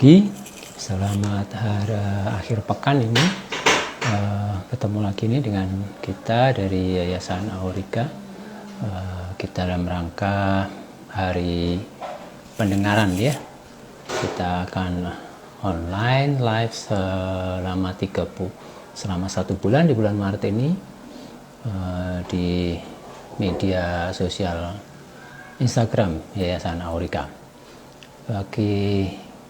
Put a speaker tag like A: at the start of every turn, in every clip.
A: pagi, selamat akhir pekan ini. Ketemu lagi nih dengan kita dari Yayasan Aurika. Kita dalam rangka hari pendengaran ya. Kita akan online live selama 1 bulan di bulan Maret ini di media sosial Instagram Yayasan Aurika.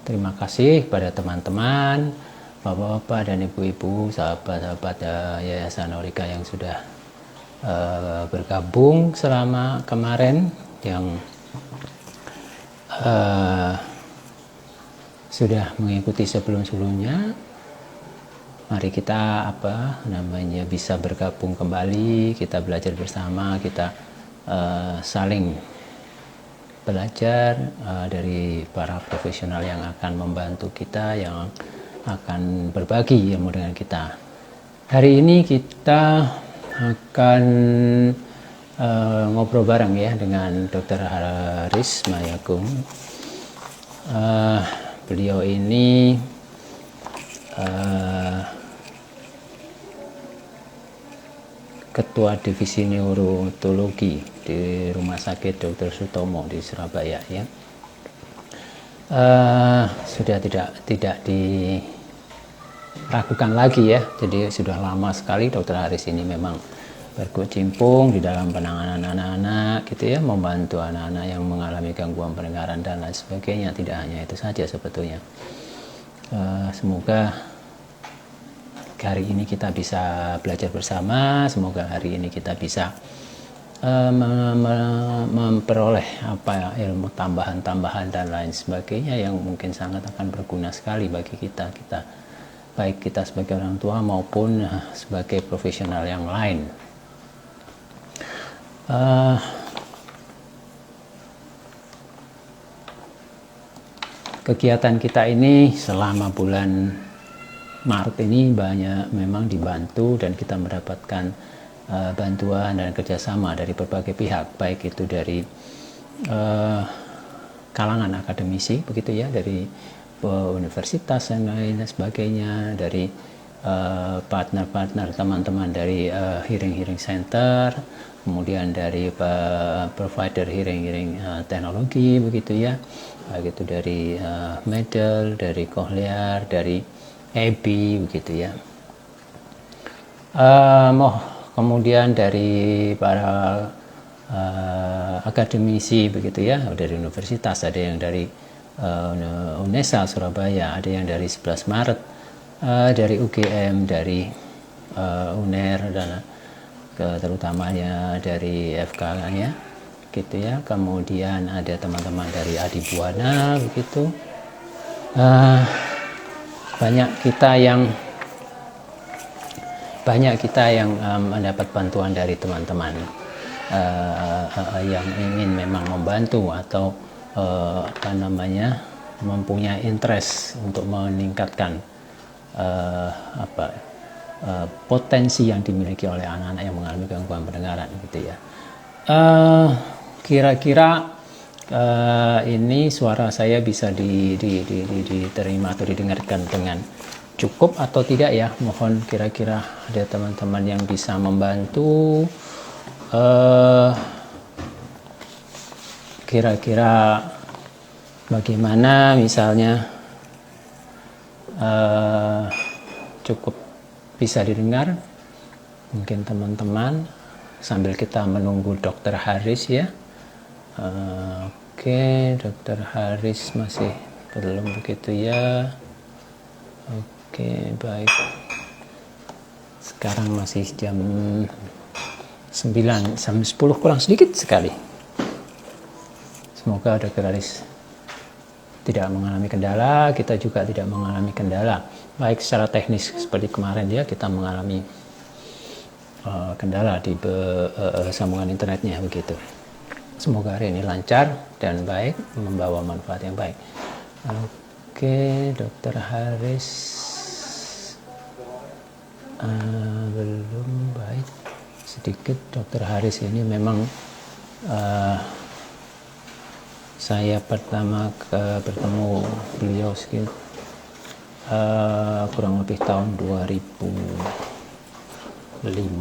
A: Terima kasih kepada teman-teman, bapak-bapak dan ibu-ibu, sahabat-sahabat Yayasan Aurika yang sudah bergabung selama kemarin, yang sudah mengikuti sebelum-sebelumnya. Mari kita bisa bergabung kembali, kita belajar bersama, kita saling belajar dari para profesional yang akan membantu kita, yang akan berbagi ilmu dengan kita. Hari ini kita akan ngobrol bareng ya dengan Dr. Haris Mayagung. Beliau ini Ketua Divisi Neurologi di Rumah Sakit Dr. Sutomo di Surabaya ya. Sudah tidak diragukan lagi ya. Jadi sudah lama sekali Dr. Haris ini memang berkecimpung di dalam penanganan anak-anak gitu ya, membantu anak-anak yang mengalami gangguan pendengaran dan lain sebagainya. Tidak hanya itu saja sebetulnya. Semoga hari ini kita bisa belajar bersama, semoga hari ini kita bisa memperoleh ilmu tambahan-tambahan dan lain sebagainya yang mungkin sangat akan berguna sekali bagi kita, baik kita sebagai orang tua maupun sebagai profesional yang lain. Kegiatan kita ini selama bulan Maret ini banyak memang dibantu dan kita mendapatkan bantuan dan kerjasama dari berbagai pihak, baik itu dari kalangan akademisi begitu ya, dari universitas dan lain sebagainya, dari partner-partner teman-teman dari hearing center, kemudian dari provider hearing teknologi begitu ya, baik itu dari Medel, dari Cochlear, dari EBI begitu ya. Kemudian dari para akademisi begitu ya, dari universitas, ada yang dari UNESA Surabaya, ada yang dari 11 Maret, dari UGM, dari UNER, dan terutamanya dari FK ya gitu ya. Kemudian ada teman-teman dari Adibuana begitu. Banyak kita yang mendapat bantuan dari teman-teman yang ingin memang membantu atau mempunyai interest untuk meningkatkan potensi yang dimiliki oleh anak-anak yang mengalami gangguan pendengaran gitu ya. Kira-kira ini suara saya bisa diterima atau didengarkan dengan cukup atau tidak ya? Mohon kira-kira ada teman-teman yang bisa membantu. Kira-kira bagaimana misalnya cukup bisa didengar? Mungkin teman-teman sambil kita menunggu Dr. Haris ya. Oke, Dr. Haris masih belum begitu ya. Oke, baik. Sekarang masih jam 9, jam 10 kurang sedikit sekali. Semoga Dr. Haris tidak mengalami kendala, kita juga tidak mengalami kendala. Baik secara teknis seperti kemarin ya, kita mengalami kendala di sambungan internetnya begitu. Semoga hari ini lancar dan baik, membawa manfaat yang baik. Oke, Dr. Haris belum baik. Sedikit Dr. Haris ini memang saya pertama bertemu beliau kurang lebih tahun 2005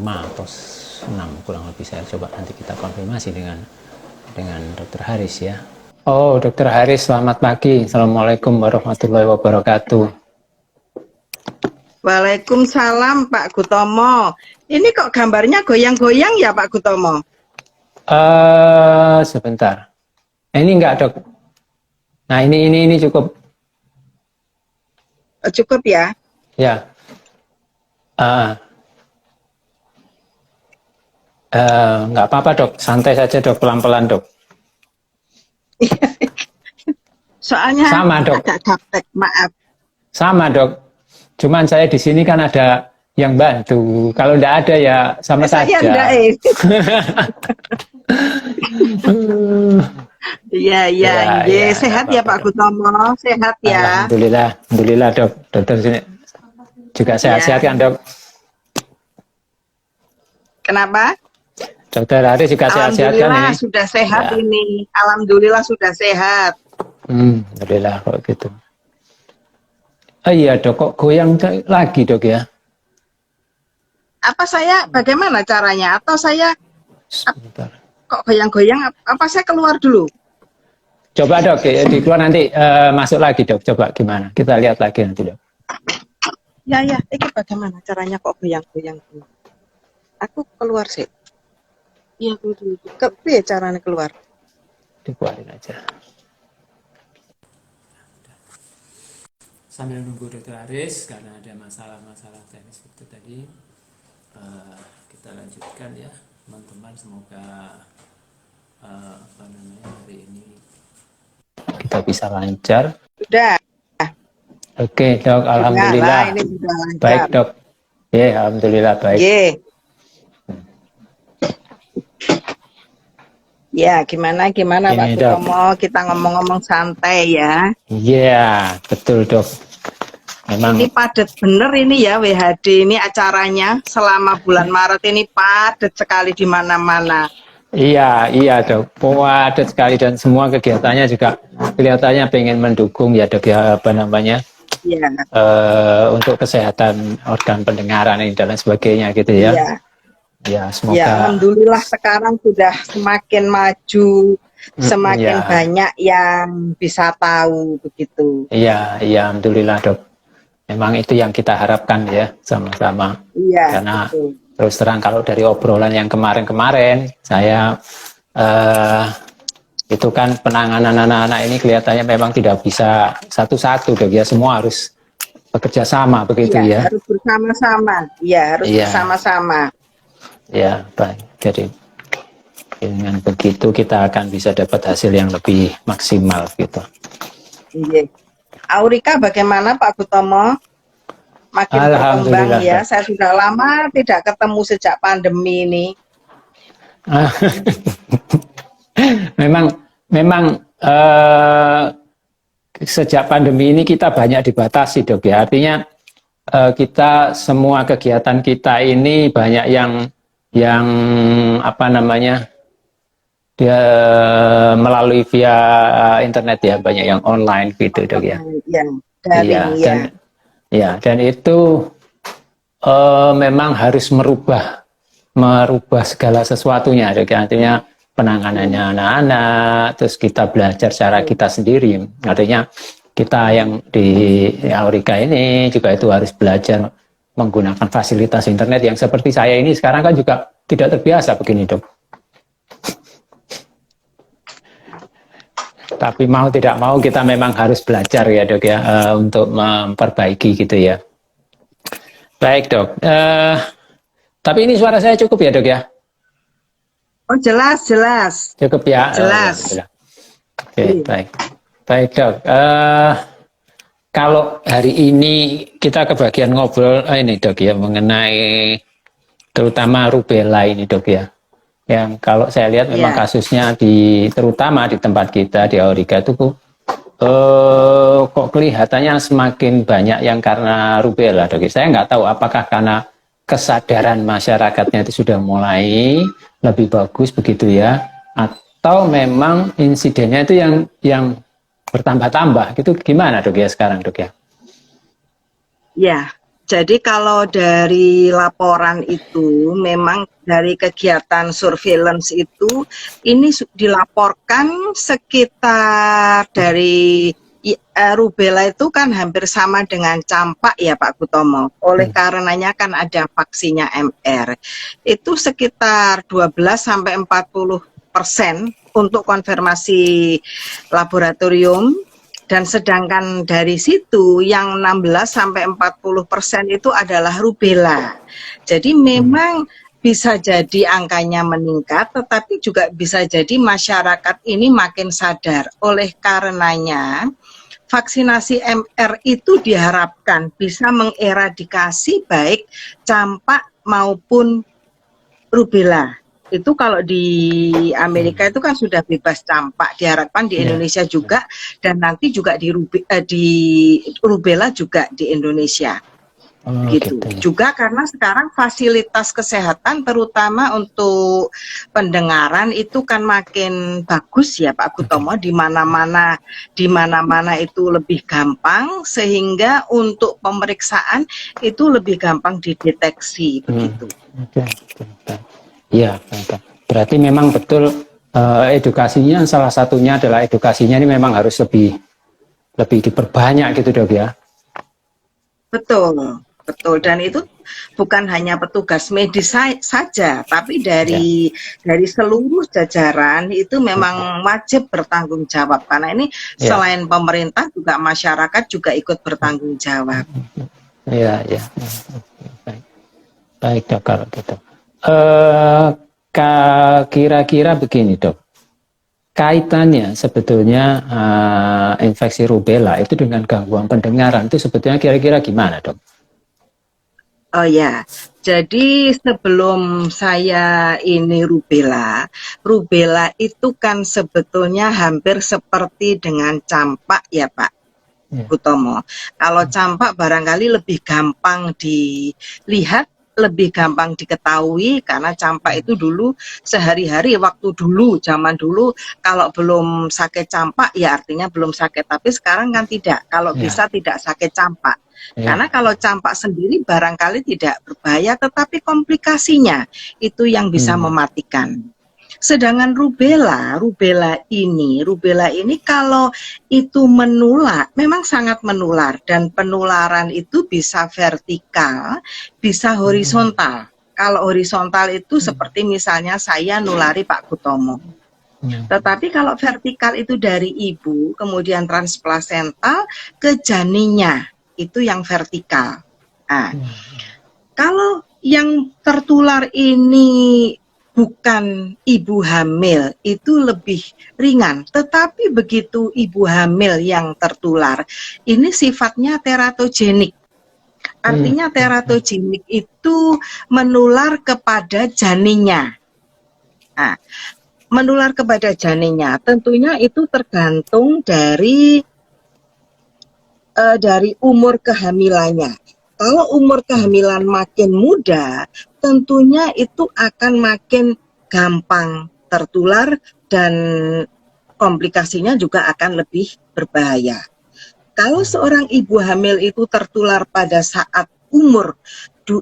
A: atau 6 kurang lebih. Saya coba nanti kita konfirmasi dengan Dr. Haris ya. Oh, Dr. Haris, selamat pagi. Assalamualaikum warahmatullahi wabarakatuh.
B: Waalaikumsalam Pak Gutomo. Ini kok gambarnya goyang-goyang ya Pak Gutomo?
A: Sebentar. Ini enggak, Dok. Nah, ini cukup.
B: Cukup ya?
A: Ya. Enggak apa-apa, Dok. Santai saja, Dok. Pelan-pelan, Dok.
B: Soalnya
A: sama, Dok.
B: agak gaptek, maaf.
A: Sama, Dok. Cuman saya di sini kan ada yang bantu. Kalau enggak ada ya sama saja.
B: Iya, sehat ya Pak Gutomo, sehat ya.
A: Alhamdulillah, Dok. Dokter sini juga sehat-sehat kan, Dok?
B: Kenapa?
A: Dokter Haris juga sehat-sehat kan ini?
B: Alhamdulillah sudah sehat ya. Ini. Alhamdulillah sudah sehat.
A: Alhamdulillah kok gitu. Oh iya, Dok, kok goyang lagi, Dok ya?
B: Apa saya bagaimana caranya? Atau saya
A: sebentar.
B: Kok goyang-goyang? Apa saya keluar dulu?
A: Coba, Dok, di keluar nanti masuk lagi, Dok. Coba gimana? Kita lihat lagi nanti, Dok.
B: Ya, ini bagaimana caranya kok goyang-goyang? Aku keluar sih. Iya, dulu. Kepiye caranya keluar?
A: Dikeluarin aja. Sambil nunggu Dr. Haris karena ada masalah-masalah teknis seperti tadi, kita lanjutkan ya, teman-teman. Semoga hari ini kita bisa lancar.
B: Sudah.
A: Oke, Dok. Alhamdulillah.
B: Ini sudah lancar.
A: Baik, Dok. Ya, alhamdulillah baik.
B: Ya, gimana Pak Gutomo? Kita ngomong-ngomong santai ya.
A: Iya, betul, Dok. Memang
B: ini padat bener ini ya WHD ini acaranya selama bulan Maret ini padat sekali di mana-mana.
A: Iya, Dok. Padat sekali dan semua kegiatannya juga kelihatannya pengen mendukung ya, Dok ya, apa namanya?
B: Iya.
A: Untuk kesehatan organ pendengaran ini dan lain sebagainya gitu ya.
B: Iya.
A: Ya, semoga.
B: Ya, alhamdulillah sekarang sudah semakin maju, semakin banyak yang bisa tahu begitu.
A: Iya, alhamdulillah, Dok. Memang itu yang kita harapkan ya sama-sama.
B: Iya.
A: Karena terus terang kalau dari obrolan yang kemarin-kemarin, saya itu kan penanganan anak-anak ini kelihatannya memang tidak bisa satu-satu, Dok ya. Semua harus bekerja sama begitu ya.
B: Harus bersama-sama. Iya, harus bersama-sama.
A: Ya, baik. Jadi dengan begitu kita akan bisa dapat hasil yang lebih maksimal gitu.
B: Iya. Aurika bagaimana Pak Gutomo? Makin berkembang ya. Saya sudah lama tidak ketemu sejak pandemi ini.
A: memang sejak pandemi ini kita banyak dibatasi, Dok ya. Artinya kita semua kegiatan kita ini banyak yang apa namanya dia melalui via internet ya, banyak yang online gitu, Dok ya. Dan itu memang harus merubah segala sesuatunya, Dok ya. Artinya penanganannya anak-anak, terus kita belajar cara kita sendiri. Artinya kita yang di Aurika ini juga itu harus belajar menggunakan fasilitas internet yang seperti saya ini sekarang kan juga tidak terbiasa begini, Dok. Tapi mau tidak mau kita memang harus belajar ya, Dok ya, untuk memperbaiki gitu ya. Baik, Dok. Tapi ini suara saya cukup ya, Dok ya?
B: Oh, jelas.
A: Cukup ya?
B: Jelas.
A: Oke, baik, Dok. Kalau hari ini kita kebagian ngobrol ini, Dok ya, mengenai terutama rubella ini, Dok ya. Yang kalau saya lihat memang kasusnya terutama di tempat kita di Aurika itu kok kelihatannya semakin banyak yang karena rubella, Dok. Saya nggak tahu apakah karena kesadaran masyarakatnya itu sudah mulai lebih bagus begitu ya, atau memang insidennya itu yang bertambah-tambah gitu. Gimana, Dok ya sekarang, Dok ya?
B: Ya, jadi kalau dari laporan itu memang dari kegiatan surveillance itu ini dilaporkan sekitar dari rubella itu kan hampir sama dengan campak ya Pak Kutomo. Oleh karenanya kan ada vaksinnya MR. Itu sekitar 12 sampai 40% untuk konfirmasi laboratorium. Dan sedangkan dari situ yang 16 sampai 40% itu adalah rubella. Jadi memang bisa jadi angkanya meningkat, tetapi juga bisa jadi masyarakat ini makin sadar. Oleh karenanya, vaksinasi MR itu diharapkan bisa mengeradikasi baik campak maupun rubella. Itu kalau di Amerika itu kan sudah bebas campak, diharapkan di Indonesia juga, dan nanti juga di rubella juga di Indonesia. Gitu. Juga karena sekarang fasilitas kesehatan terutama untuk pendengaran itu kan makin bagus ya Pak Kutomo, di mana-mana itu lebih gampang sehingga untuk pemeriksaan itu lebih gampang dideteksi begitu.
A: Iya, berarti memang betul edukasinya salah satunya adalah edukasinya ini memang harus lebih diperbanyak gitu Dok ya.
B: Betul. Betul, dan itu bukan hanya petugas medis saja, tapi dari seluruh jajaran itu memang wajib bertanggung jawab. Karena ini selain pemerintah juga masyarakat juga ikut bertanggung jawab.
A: Iya, iya. Baik Dok kalau gitu. Kira-kira begini Dok, kaitannya sebetulnya infeksi rubella itu dengan gangguan pendengaran itu sebetulnya kira-kira gimana Dok?
B: Oh ya, jadi sebelum saya ini rubella itu kan sebetulnya hampir seperti dengan campak ya Pak Kutomo. Kalau campak barangkali lebih gampang dilihat, lebih gampang diketahui karena campak itu dulu sehari-hari waktu dulu, zaman dulu kalau belum sakit campak ya artinya belum sakit, tapi sekarang kan tidak, kalau bisa tidak sakit campak. Karena kalau campak sendiri barangkali tidak berbahaya, tetapi komplikasinya itu yang bisa mematikan. Sedangkan rubella ini kalau itu menular, memang sangat menular, dan penularan itu bisa vertikal, bisa horizontal. Kalau horizontal itu seperti misalnya saya nulari Pak Kutomo. Tetapi kalau vertikal itu dari ibu, kemudian transplasental ke janinnya, itu yang vertikal. Nah, kalau yang tertular ini bukan ibu hamil, itu lebih ringan. Tetapi begitu ibu hamil yang tertular, ini sifatnya teratogenik. Artinya teratogenik itu menular kepada janinnya. Nah, menular kepada janinnya, tentunya itu tergantung dari umur kehamilannya. Kalau umur kehamilan makin muda, tentunya itu akan makin gampang tertular dan komplikasinya juga akan lebih berbahaya. Kalau seorang ibu hamil itu tertular pada saat umur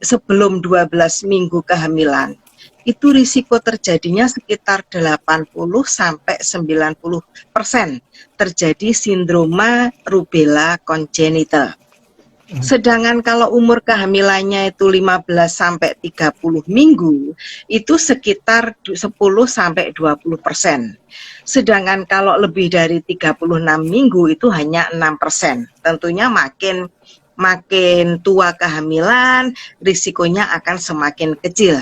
B: sebelum 12 minggu kehamilan, itu risiko terjadinya sekitar 80 sampai 90% terjadi sindroma rubella congenital. Sedangkan kalau umur kehamilannya itu 15 sampai 30 minggu, itu sekitar 10 sampai 20%. Sedangkan kalau lebih dari 36 minggu itu hanya 6%. Tentunya makin tua kehamilan, risikonya akan semakin kecil.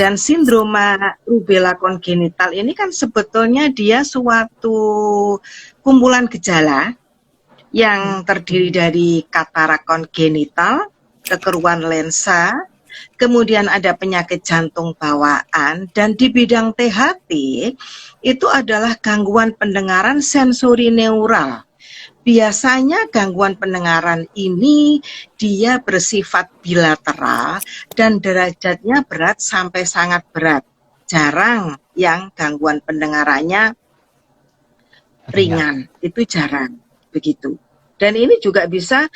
B: Dan sindroma rubella congenital ini kan sebetulnya dia suatu kumpulan gejala yang terdiri dari katarak kongenital, kekeruan lensa, kemudian ada penyakit jantung bawaan, dan di bidang THT itu adalah gangguan pendengaran sensori neural. Biasanya gangguan pendengaran ini dia bersifat bilateral dan derajatnya berat sampai sangat berat. Jarang yang gangguan pendengarannya ringan, itu jarang. Begitu. Dan ini juga bisa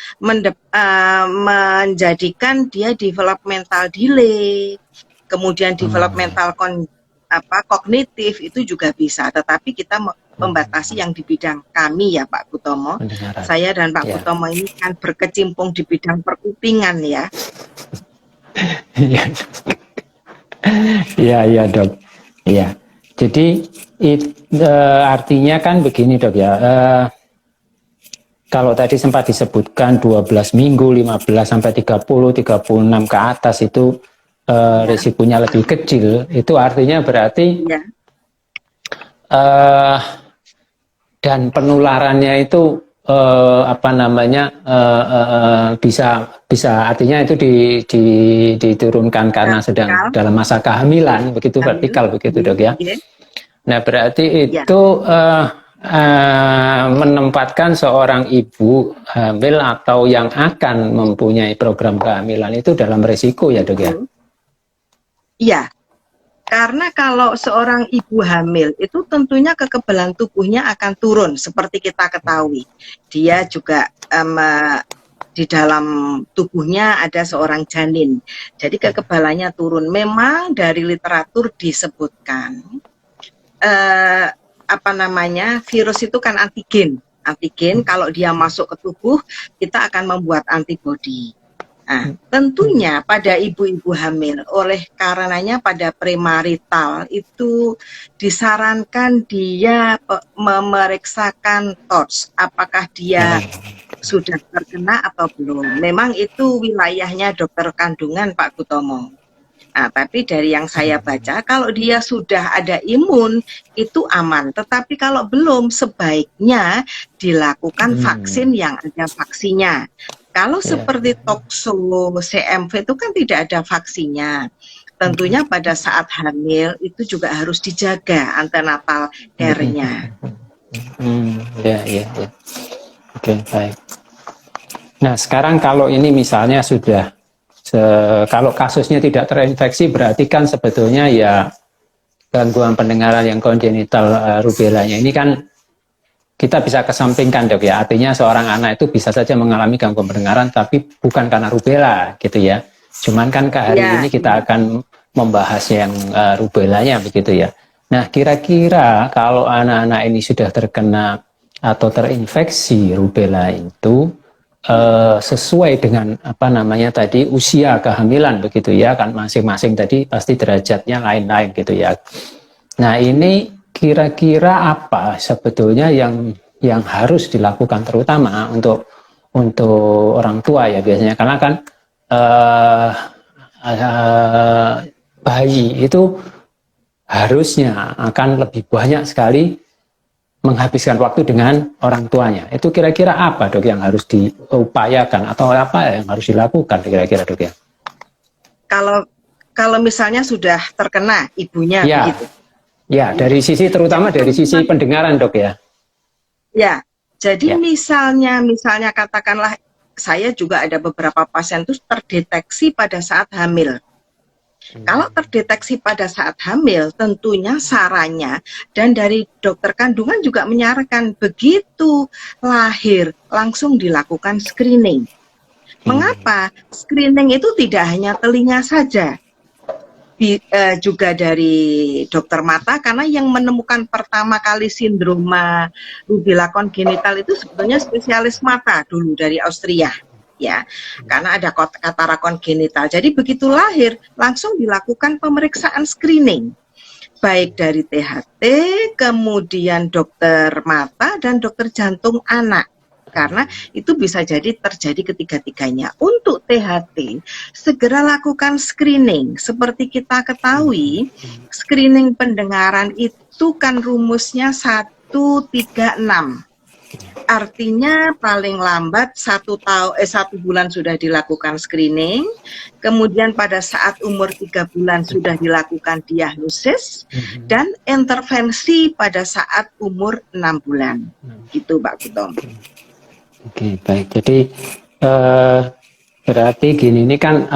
B: menjadikan dia developmental delay, kemudian developmental kognitif itu juga bisa. Tetapi kita membatasi yang di bidang kami ya Pak Kutomo.
A: Pendengaran.
B: Saya dan Pak Kutomo ini kan berkecimpung di bidang perkupingan ya.
A: Iya dok. Iya. Jadi artinya kan begini dok ya. Kalau tadi sempat disebutkan 12 minggu, 15 sampai 30, 36 ke atas itu risikonya lebih kecil. Itu artinya berarti dan penularannya itu bisa artinya itu diturunkan karena sedang dalam masa kehamilan, begitu vertikal begitu dok ya. Nah berarti itu menempatkan seorang ibu hamil atau yang akan mempunyai program kehamilan itu dalam risiko ya dok ya?
B: Iya, karena kalau seorang ibu hamil itu tentunya kekebalan tubuhnya akan turun seperti kita ketahui. Dia juga di dalam tubuhnya ada seorang janin, jadi kekebalannya turun. Memang dari literatur disebutkan virus itu kan antigen kalau dia masuk ke tubuh kita akan membuat antibodi. Nah, tentunya pada ibu-ibu hamil oleh karenanya pada premarital itu disarankan dia memeriksakan TORCH apakah dia sudah terkena atau belum. Memang itu wilayahnya dokter kandungan Pak Kutomo. Nah, tapi dari yang saya baca, kalau dia sudah ada imun, itu aman. Tetapi kalau belum, sebaiknya dilakukan vaksin yang ada vaksinnya. Kalau seperti tokso, CMV itu kan tidak ada vaksinnya. Tentunya pada saat hamil, itu juga harus dijaga antenatal care-nya.
A: Ya. Oke, baik. Nah, sekarang kalau ini misalnya sudah kalau kasusnya tidak terinfeksi berarti kan sebetulnya ya gangguan pendengaran yang kongenital rubelanya ini kan kita bisa kesampingkan dok ya, artinya seorang anak itu bisa saja mengalami gangguan pendengaran tapi bukan karena rubella gitu ya, cuman kan hari ini kita akan membahas yang rubelanya begitu ya. Nah kira-kira kalau anak-anak ini sudah terkena atau terinfeksi rubella itu sesuai dengan tadi usia kehamilan begitu ya kan, masing-masing tadi pasti derajatnya lain-lain gitu ya. Nah ini kira-kira apa sebetulnya yang harus dilakukan terutama untuk orang tua ya biasanya, karena kan bayi itu harusnya akan lebih banyak sekali menghabiskan waktu dengan orang tuanya. Itu kira-kira apa dok yang harus diupayakan atau apa yang harus dilakukan kira-kira dok ya?
B: Kalau misalnya sudah terkena ibunya begitu.
A: Ya, dari sisi terutama dari sisi pendengaran dok ya.
B: Ya, jadi misalnya katakanlah saya juga ada beberapa pasien itu terdeteksi pada saat hamil. Kalau terdeteksi pada saat hamil, tentunya sarannya dan dari dokter kandungan juga menyarankan begitu lahir langsung dilakukan screening. Mengapa? Screening itu tidak hanya telinga saja, juga dari dokter mata, karena yang menemukan pertama kali sindroma rubella kongenital itu sebetulnya spesialis mata dulu dari Austria. Ya, karena ada katara kongenital. Jadi begitu lahir langsung dilakukan pemeriksaan screening, baik dari THT, kemudian dokter mata dan dokter jantung anak, karena itu bisa jadi terjadi ketiga-tiganya. Untuk THT segera lakukan screening. Seperti kita ketahui, screening pendengaran itu kan rumusnya 136. Artinya paling lambat 1 bulan sudah dilakukan screening, kemudian pada saat umur 3 bulan sudah dilakukan diagnosis, dan intervensi pada saat umur 6 bulan. Gitu Pak Kutom.
A: Oke, baik. Jadi berarti gini, ini kan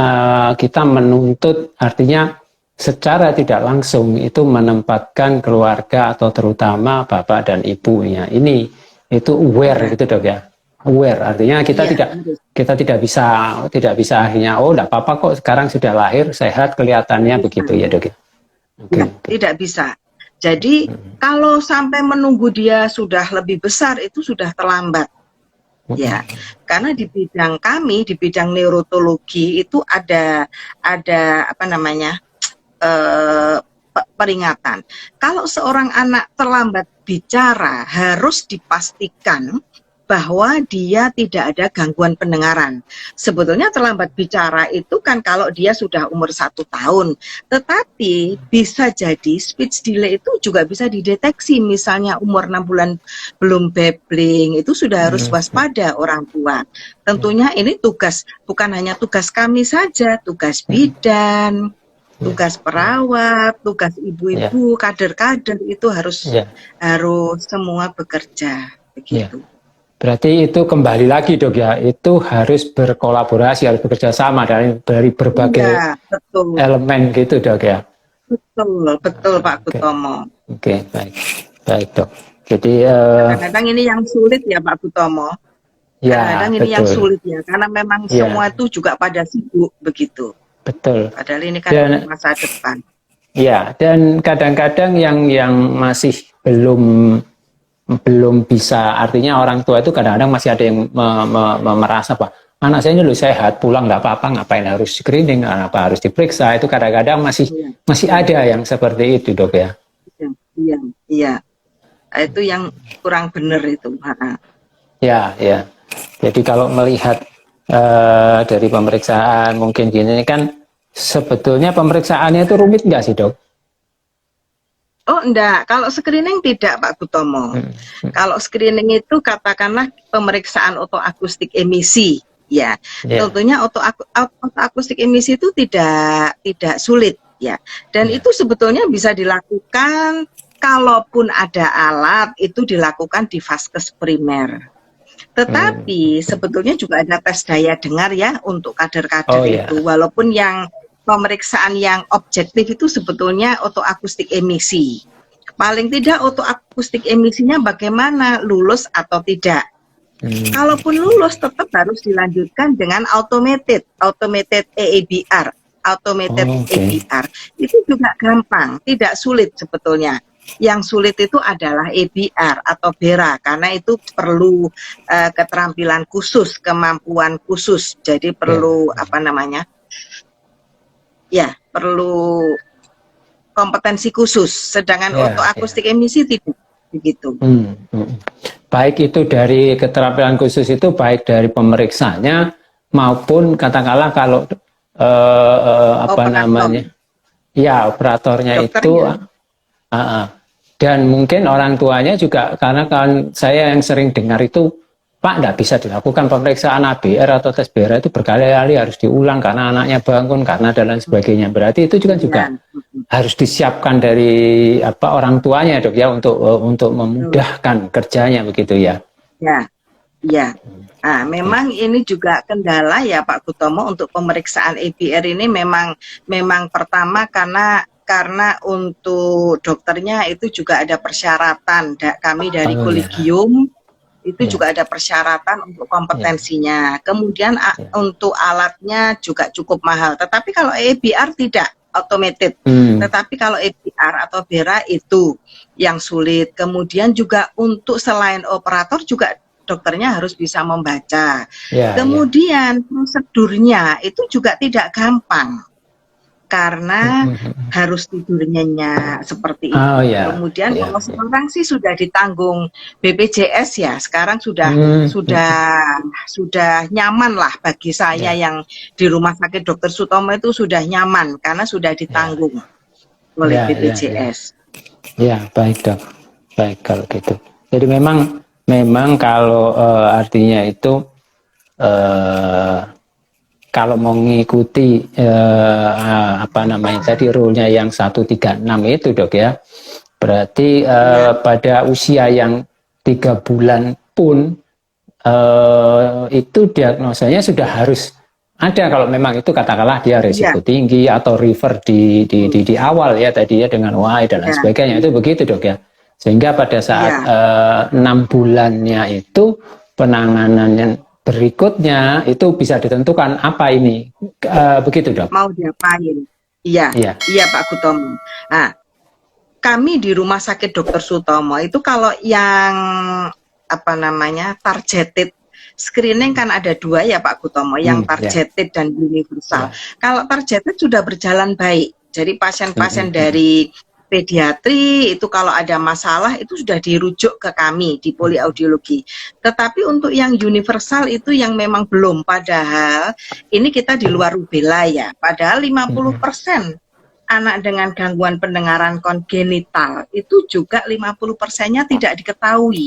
A: kita menuntut, artinya secara tidak langsung itu menempatkan keluarga atau terutama bapak dan ibunya ini itu aware gitu dok ya, aware. Artinya kita
B: Iya, harus.
A: tidak bisa akhirnya oh enggak apa-apa kok sekarang sudah lahir sehat kelihatannya
B: Bisa.
A: begitu ya Dok. Oke,
B: Ya,
A: oke.
B: tidak bisa. Jadi kalau sampai menunggu dia sudah lebih besar itu sudah terlambat. Ya, karena di bidang kami, di bidang neurologi itu ada apa namanya peringatan. Kalau seorang anak terlambat bicara harus dipastikan bahwa dia tidak ada gangguan pendengaran. Sebetulnya terlambat bicara itu kan kalau dia sudah umur 1 tahun, tetapi bisa jadi speech delay itu juga bisa dideteksi. Misalnya umur 6 bulan belum babbling, itu sudah harus waspada orang tua. Tentunya ini tugas, bukan hanya tugas kami saja, tugas bidan, tugas perawat, tugas ibu-ibu, kader-kader itu harus semua bekerja begitu.
A: Berarti itu kembali lagi Dok ya, itu harus berkolaborasi, harus bekerja sama dari berbagai elemen gitu Dok ya.
B: Betul Pak Kutomo.
A: Oke, baik Dok. Jadi
B: kadang-kadang ini yang sulit ya Pak Kutomo. Kadang-kadang ini yang sulit ya, karena memang semua itu juga pada sibuk begitu.
A: Betul.
B: Padahal ini kan masa depan.
A: Ya, dan kadang-kadang yang masih belum bisa, artinya orang tua itu kadang-kadang masih ada yang merasa Pak, anak saya ini loh sehat, pulang nggak apa-apa, ngapain harus screening, apa harus diperiksa, itu kadang-kadang masih ada yang seperti itu Dok ya.
B: Iya. Itu yang kurang benar itu.
A: Ya. Jadi kalau melihat dari pemeriksaan mungkin gini kan, sebetulnya pemeriksaannya itu rumit nggak sih Dok?
B: Oh enggak, kalau screening tidak Pak Kutomo. Kalau screening itu katakanlah pemeriksaan otoakustik emisi, ya. Tentunya otoakustik emisi itu tidak sulit, ya. Dan itu sebetulnya bisa dilakukan kalaupun ada alat itu dilakukan di vaskes primer. Tetapi sebetulnya juga ada tes daya dengar ya untuk kader-kader itu, walaupun yang pemeriksaan yang objektif itu sebetulnya otoakustik emisi. Paling tidak otoakustik emisinya bagaimana, lulus atau tidak. Kalaupun lulus tetap harus dilanjutkan dengan automated EEBR. EEBR. Itu juga gampang, tidak sulit sebetulnya. Yang sulit itu adalah EBR atau BERA karena itu perlu keterampilan khusus, kemampuan khusus. Jadi perlu perlu kompetensi khusus, sedangkan otoakustik emisi tidak begitu.
A: Baik itu dari keterampilan khusus itu baik dari pemeriksanya maupun katakanlah kalau operatornya itu dan mungkin orang tuanya juga, karena kan saya yang sering dengar itu Pak, nggak bisa dilakukan pemeriksaan ABR atau tes BERA itu berkali-kali harus diulang karena anaknya bangun, karena dan lain sebagainya. Berarti itu juga harus disiapkan dari orang tuanya Dok ya untuk memudahkan kerjanya begitu ya.
B: Ya. Nah, memang ini juga kendala ya Pak Kutomo untuk pemeriksaan ABR ini memang pertama karena untuk dokternya itu juga ada persyaratan. Kami dari kolegium itu juga ada persyaratan untuk kompetensinya. Kemudian untuk alatnya juga cukup mahal. Tetapi kalau EBR tidak automated. Tetapi kalau EBR atau BERA itu yang sulit. Kemudian juga untuk selain operator juga dokternya harus bisa membaca. Kemudian prosedurnya itu juga tidak gampang. Karena harus tidur nyenyak seperti itu. Kemudian kalau sekarang sih sudah ditanggung BPJS ya. Sekarang sudah nyaman lah bagi saya yang di Rumah Sakit Dr. Sutomo itu sudah nyaman karena sudah ditanggung oleh BPJS.
A: Ya, baik Dok. Baik kalau gitu. Jadi memang kalau artinya itu kalau mengikuti tadi rule-nya yang 136 itu Dok ya, berarti pada usia yang 3 bulan pun itu diagnosanya sudah harus ada, kalau memang itu katakanlah dia risiko tinggi atau refer di awal ya tadi ya dengan OI dan lain sebagainya, itu begitu Dok ya, sehingga pada saat 6 bulannya itu penanganan yang berikutnya itu bisa ditentukan apa ini. Begitu, Dok?
B: Mau diapain? Iya,
A: Iya.
B: iya Pak Gutomo. Nah, kami di Rumah Sakit Dr. Sutomo itu kalau yang apa namanya targeted screening kan ada 2 ya Pak Gutomo, yang
A: Ya.
B: targeted dan universal.
A: Ya.
B: Kalau targeted sudah berjalan baik, jadi pasien-pasien
A: Mm.
B: dari pediatri itu kalau ada masalah itu sudah dirujuk ke kami di poliaudiologi. Tetapi untuk yang universal itu yang memang belum, padahal ini kita di luar rubella ya, padahal 50% anak dengan gangguan pendengaran kongenital itu juga 50%-nya tidak diketahui.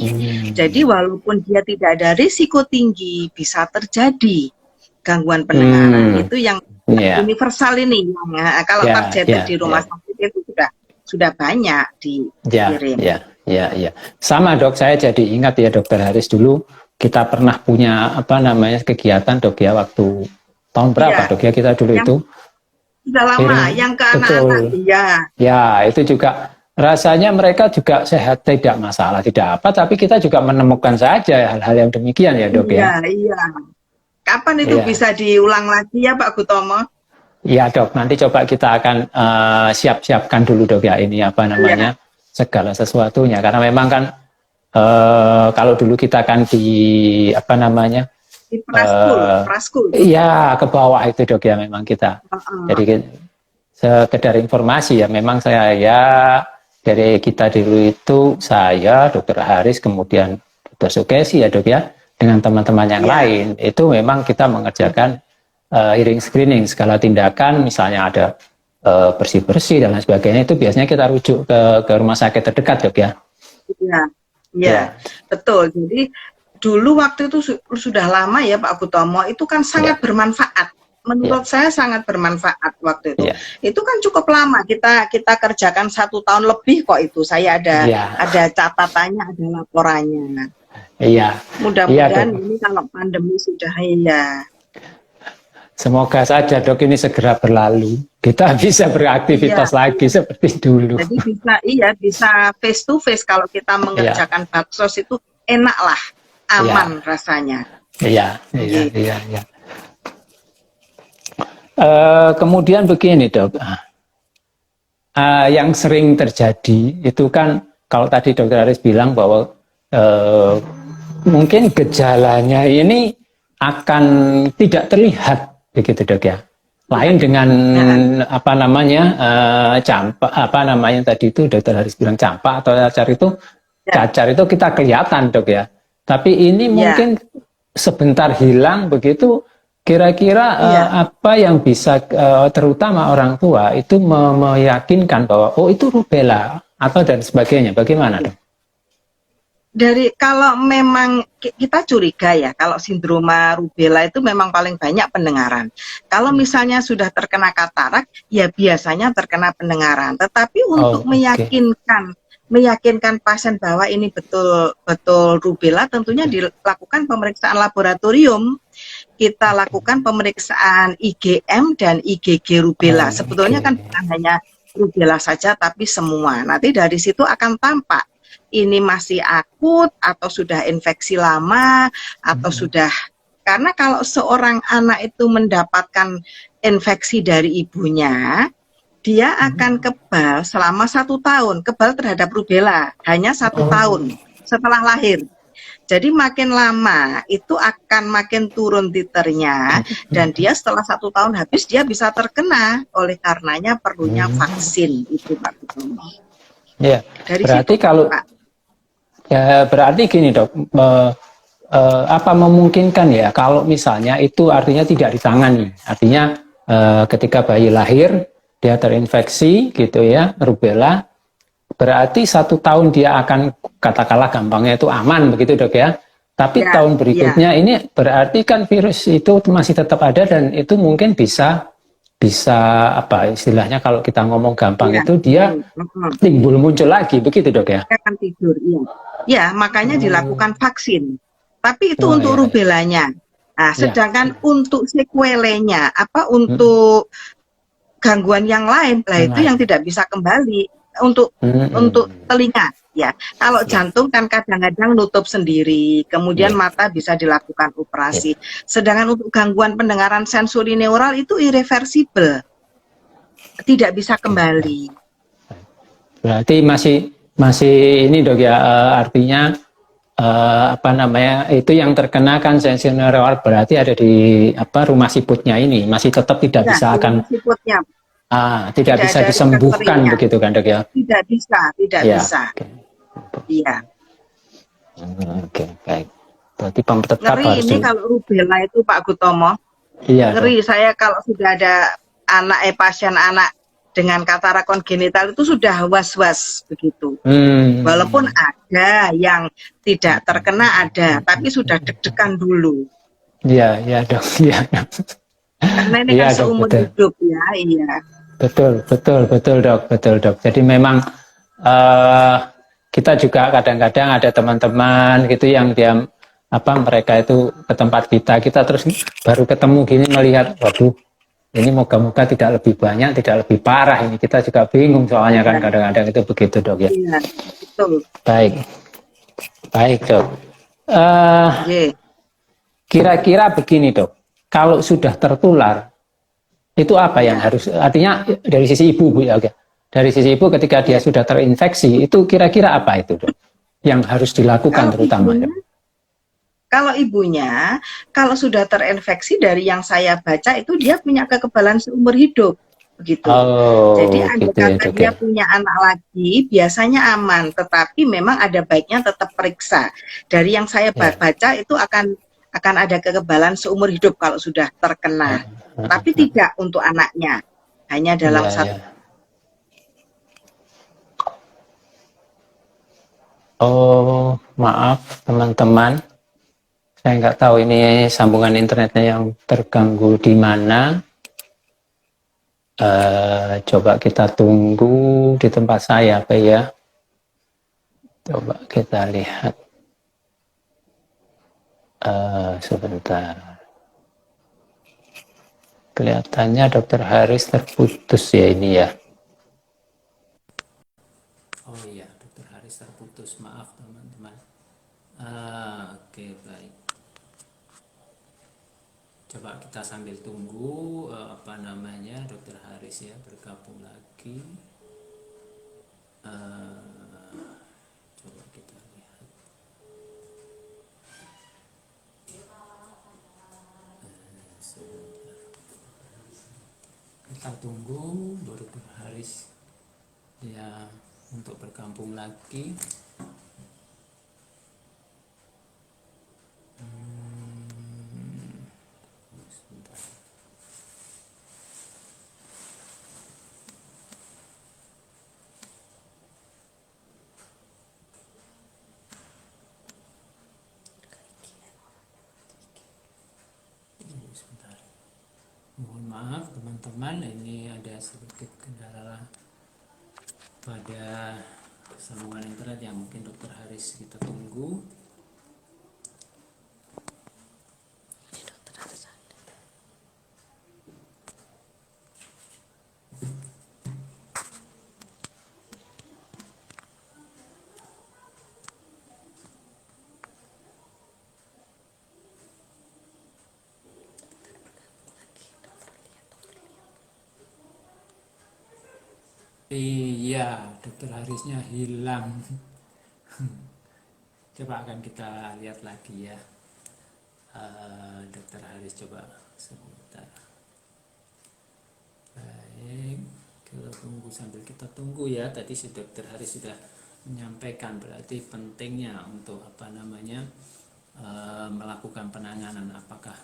B: Jadi walaupun dia tidak ada risiko tinggi, bisa terjadi gangguan pendengaran. Itu yang
A: Ya.
B: universal ini. Kalau
A: Ya,
B: targeted
A: ya,
B: di rumah
A: ya.
B: sakit itu sudah banyak dikirim.
A: Ya. Sama, Dok, saya jadi ingat ya, Dokter Haris, dulu kita pernah punya apa namanya kegiatan, Dok, ya, waktu tahun berapa, Dok, ya, kita dulu itu
B: sudah lama, yang ke anak-anak. Iya.
A: Ya, itu juga rasanya mereka juga sehat, tidak masalah, tidak apa, tapi kita juga menemukan saja hal-hal yang demikian ya, Dok, ya.
B: Iya. Kapan itu bisa diulang lagi ya Pak Gutomo?
A: Iya, Dok, nanti coba kita akan siap-siapkan dulu, Dok, ya, ini apa namanya segala sesuatunya, karena memang kan kalau dulu kita kan di apa namanya
B: di praskul.
A: Iya, ke bawah itu, Dok, ya, memang kita. Jadi sekedar informasi ya, memang saya ya dari kita dulu itu saya, Dokter Haris, kemudian Dokter Sukesi ya, Dok, ya, dengan teman-teman yang lain itu memang kita mengerjakan hearing screening, segala tindakan, misalnya ada bersih-bersih dan lain sebagainya, itu biasanya kita rujuk ke rumah sakit terdekat, Dok, ya.
B: Iya, betul. Jadi dulu waktu itu sudah lama ya Pak Gutomo, itu kan sangat bermanfaat. Menurut saya sangat bermanfaat waktu itu. Itu kan cukup lama kita kerjakan 1 tahun lebih kok itu. Saya ada catatannya, ada laporannya.
A: Iya.
B: Mudah-mudahan ini kalau pandemi sudah
A: Semoga saja, Dok, ini segera berlalu. Kita bisa beraktivitas lagi seperti dulu.
B: Jadi bisa face to face kalau kita mengerjakan baksos itu enak lah, aman rasanya.
A: Iya. Kemudian begini, Dok, yang sering terjadi itu kan kalau tadi Dokter Haris bilang bahwa mungkin gejalanya ini akan tidak terlihat, begitu, Dok, ya. Lain dengan apa namanya campak, apa namanya tadi itu Dokter Haris bilang campak atau cacar itu kita kelihatan, Dok, ya. Tapi ini mungkin sebentar hilang begitu. Kira-kira apa yang bisa terutama orang tua itu meyakinkan bahwa oh itu rubella atau dan sebagainya, bagaimana, Dok?
B: Kalau memang kita curiga ya, kalau sindroma rubella itu memang paling banyak pendengaran. Kalau misalnya sudah terkena katarak, ya biasanya terkena pendengaran. Tetapi untuk meyakinkan pasien bahwa ini betul rubella, tentunya dilakukan pemeriksaan laboratorium. Kita lakukan pemeriksaan IgM dan IgG rubella. Sebetulnya kan bukan hanya rubella saja, tapi semua. Nanti dari situ akan tampak ini masih akut atau sudah infeksi lama atau sudah. Karena kalau seorang anak itu mendapatkan infeksi dari ibunya, dia akan kebal selama 1 tahun, kebal terhadap rubella hanya 1 tahun setelah lahir. Jadi makin lama itu akan makin turun titernya, dan dia setelah 1 tahun habis dia bisa terkena. Oleh karenanya perlunya vaksin itu, Pak Gutomo.
A: Ya,
B: dari
A: berarti
B: situ,
A: kalau
B: Pak.
A: Ya berarti gini, Dok, apa memungkinkan ya kalau misalnya itu artinya tidak ditangani, artinya ketika bayi lahir dia terinfeksi gitu ya rubella, berarti 1 tahun dia akan katakanlah gampangnya itu aman begitu, Dok, ya. Tapi tahun berikutnya ini berarti kan virus itu masih tetap ada dan itu mungkin bisa apa istilahnya kalau kita ngomong gampang itu dia muncul lagi begitu, Dok, ya.
B: Akan tidur, ya makanya dilakukan vaksin. Tapi itu untuk rubellanya. Nah, sedangkan untuk sekuelenya untuk gangguan yang lain, itu yang tidak bisa kembali. Untuk telinga, Ya, kalau
A: Ya,
B: jantung kan kadang-kadang nutup sendiri, kemudian
A: ya,
B: mata bisa dilakukan
A: ya.
B: operasi. Sedangkan untuk gangguan pendengaran sensori neural itu irreversibel, tidak bisa
A: Oke, baik.
B: kembali.
A: Berarti masih masih ini dok ya, artinya apa namanya itu yang terkena kan sensi neural berarti ada di apa rumah siputnya ini masih tetap tidak
B: Ya,
A: bisa
B: di
A: akan
B: rumah siputnya
A: tidak
B: tidak
A: bisa
B: ada
A: disembuhkan
B: recovery-nya,
A: begitu kan dok ya?
B: tidak bisa, tidak
A: Ya,
B: bisa.
A: oke.
B: Iya.
A: Oke, baik. Berarti tetap
B: Ngeri
A: harus
B: ini kalau rubella itu Pak Gutomo.
A: iya dok.
B: Ngeri saya kalau sudah ada pasien anak dengan katarak kongenital itu sudah was-was begitu. Walaupun
A: Hmm,
B: ada yang tidak terkena ada, tapi sudah deg-degan dulu.
A: iya, iya dok, iya dok.
B: Karena ini
A: Iya
B: kan
A: dok,
B: seumur
A: betul.
B: hidup ya, iya.
A: Betul, betul, betul dok, betul dok. Jadi memang eh, kita juga kadang-kadang ada teman-teman gitu yang dia apa mereka itu ke tempat kita terus baru ketemu gini melihat, waduh, ini moga-moga tidak lebih banyak, tidak lebih parah ini kita juga bingung soalnya kan
B: Iya,
A: kadang-kadang itu begitu dok ya.
B: iya, betul.
A: Baik, baik dok. Eh,
B: Ye,
A: kira-kira begini dok, kalau sudah tertular itu apa yang
B: ya.
A: harus artinya dari sisi ibu bu ya oke. Dari sisi ibu ketika dia
B: Ya.
A: sudah terinfeksi itu kira-kira apa itu dok yang harus dilakukan
B: Kalau
A: terutama
B: ibunya
A: dok?
B: Kalau ibunya, kalau sudah terinfeksi dari yang saya baca itu dia punya kekebalan seumur hidup, begitu. Jadi
A: Oh
B: andai
A: gitu ya
B: kata
A: dok
B: dia
A: ya.
B: punya anak lagi, biasanya aman, tetapi memang ada baiknya tetap periksa. Dari yang saya
A: Ya,
B: baca itu akan ada kekebalan seumur hidup kalau sudah terkena, tapi tidak untuk anaknya, hanya dalam
A: ya,
B: satu.
A: ya. Oh maaf teman-teman, saya nggak tahu ini sambungan internetnya yang terganggu di mana. Coba kita tunggu di tempat saya apa ya. Coba kita lihat. Sebentar. Kelihatannya Dokter Haris terputus ya ini ya. Oh iya, Dokter Haris terputus. Maaf teman-teman. Oke, baik. Coba kita sambil tunggu apa namanya Dokter Haris ya bergabung lagi. Coba kita lihat. Kita tunggu Dokter Haris ya untuk bergabung lagi. Sebentar. Sebentar. Mohon maaf teman-teman, ini ada sedikit kendala pada sambungan internet yang mungkin Dokter Haris kita tunggu. Iya, Dokter Harisnya hilang. Coba akan kita lihat lagi ya. Dokter Haris coba sebentar. Baik, kita tunggu sambil kita tunggu ya. Tadi si Dokter Haris sudah menyampaikan berarti pentingnya untuk apa namanya melakukan penanganan apakah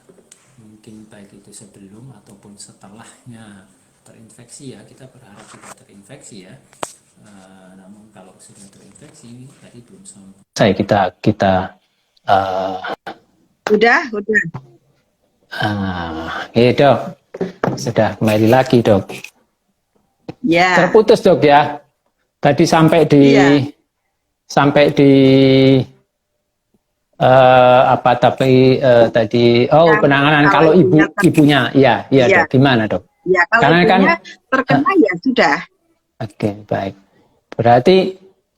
A: mungkin baik itu sebelum ataupun setelahnya terinfeksi ya, kita berharap sudah terinfeksi ya. Namun kalau sudah terinfeksi tadi belum selesai kita
B: Udah,
A: dok sudah kembali lagi dok.
B: ya,
A: Terputus dok ya. Tadi
B: iya.
A: sampai di apa tapi tadi
B: Yang
A: penanganan
B: kalau
A: kalau
B: ibunya
A: ibunya ya iya
B: iya,
A: dok gimana dok?
B: ya kalau
A: Karena kan
B: ibunya terkena ya sudah.
A: oke baik berarti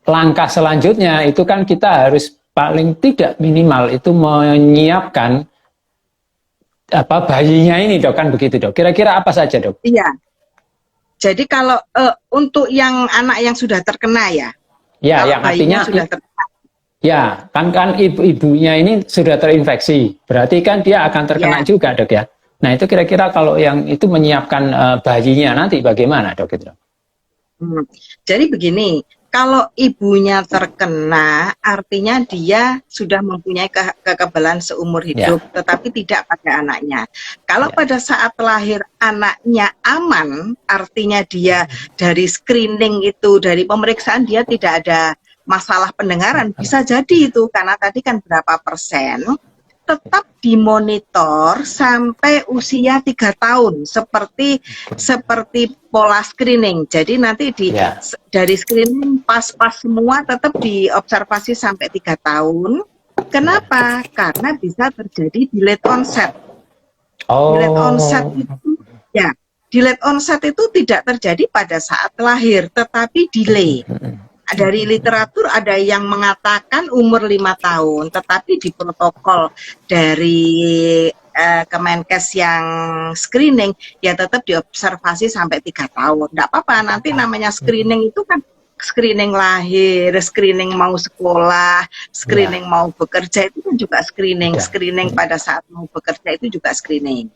A: langkah selanjutnya itu kan kita harus paling tidak minimal itu menyiapkan apa bayinya ini dok, kan begitu dok. Kira-kira apa saja dok?
B: Iya. Jadi kalau untuk yang anak yang sudah terkena ya,
A: Ya,
B: kalau
A: yang
B: bayinya
A: artinya
B: sudah terkena,
A: ya kan ibunya ini sudah terinfeksi, berarti kan dia akan terkena
B: ya.
A: juga dok ya. Nah itu kira-kira kalau yang itu menyiapkan bayinya nanti bagaimana dok itu?
B: Jadi begini, kalau ibunya terkena, artinya dia sudah mempunyai kekebalan seumur hidup,
A: Ya,
B: tetapi tidak pada anaknya. Kalau
A: ya,
B: pada saat lahir anaknya aman, artinya dia dari screening itu, dari pemeriksaan dia tidak ada masalah pendengaran, bisa jadi itu, karena tadi kan berapa persen, tetap dimonitor sampai usia 3 tahun seperti pola screening. Jadi nanti
A: ya.
B: dari screening pas-pas semua tetap diobservasi sampai 3 tahun. Kenapa? Karena bisa terjadi delayed onset. Delayed onset
A: Oh,
B: itu ya, delayed onset itu tidak terjadi pada saat lahir, tetapi delay. Dari literatur ada yang mengatakan umur 5 tahun, tetapi di protokol dari Kemenkes yang screening ya tetap diobservasi sampai 3 tahun. Tidak apa-apa, nanti namanya screening itu kan screening lahir, screening mau sekolah,
A: ya,
B: screening mau bekerja itu kan juga screening,
A: udah.
B: screening pada saat mau bekerja itu juga screening.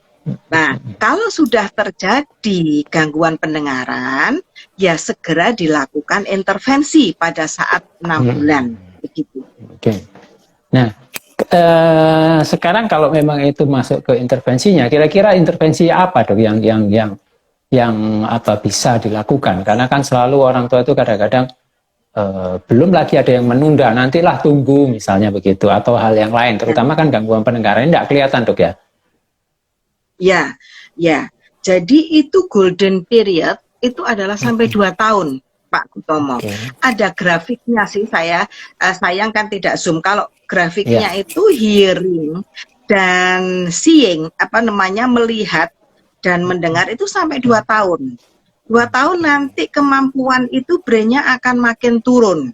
B: Nah, kalau sudah terjadi gangguan pendengaran, ya segera dilakukan intervensi pada saat 6 bulan. Begitu.
A: Oke. Nah, sekarang kalau memang itu masuk ke intervensinya, kira-kira intervensi apa dok yang apa bisa dilakukan? Karena kan selalu orang tua itu kadang-kadang belum lagi ada yang menunda, nantilah tunggu misalnya begitu, atau hal yang lain. Terutama kan gangguan pendengaran ini tidak kelihatan dok ya.
B: Ya, ya. Jadi itu golden period itu adalah sampai 2 tahun, Pak Kutomo.
A: Oke.
B: Ada grafiknya sih, saya sayang kan tidak zoom. Kalau grafiknya
A: Ya.
B: itu hearing dan seeing, apa namanya, melihat dan mendengar itu sampai 2 tahun. 2 tahun nanti kemampuan itu brainnya akan makin turun.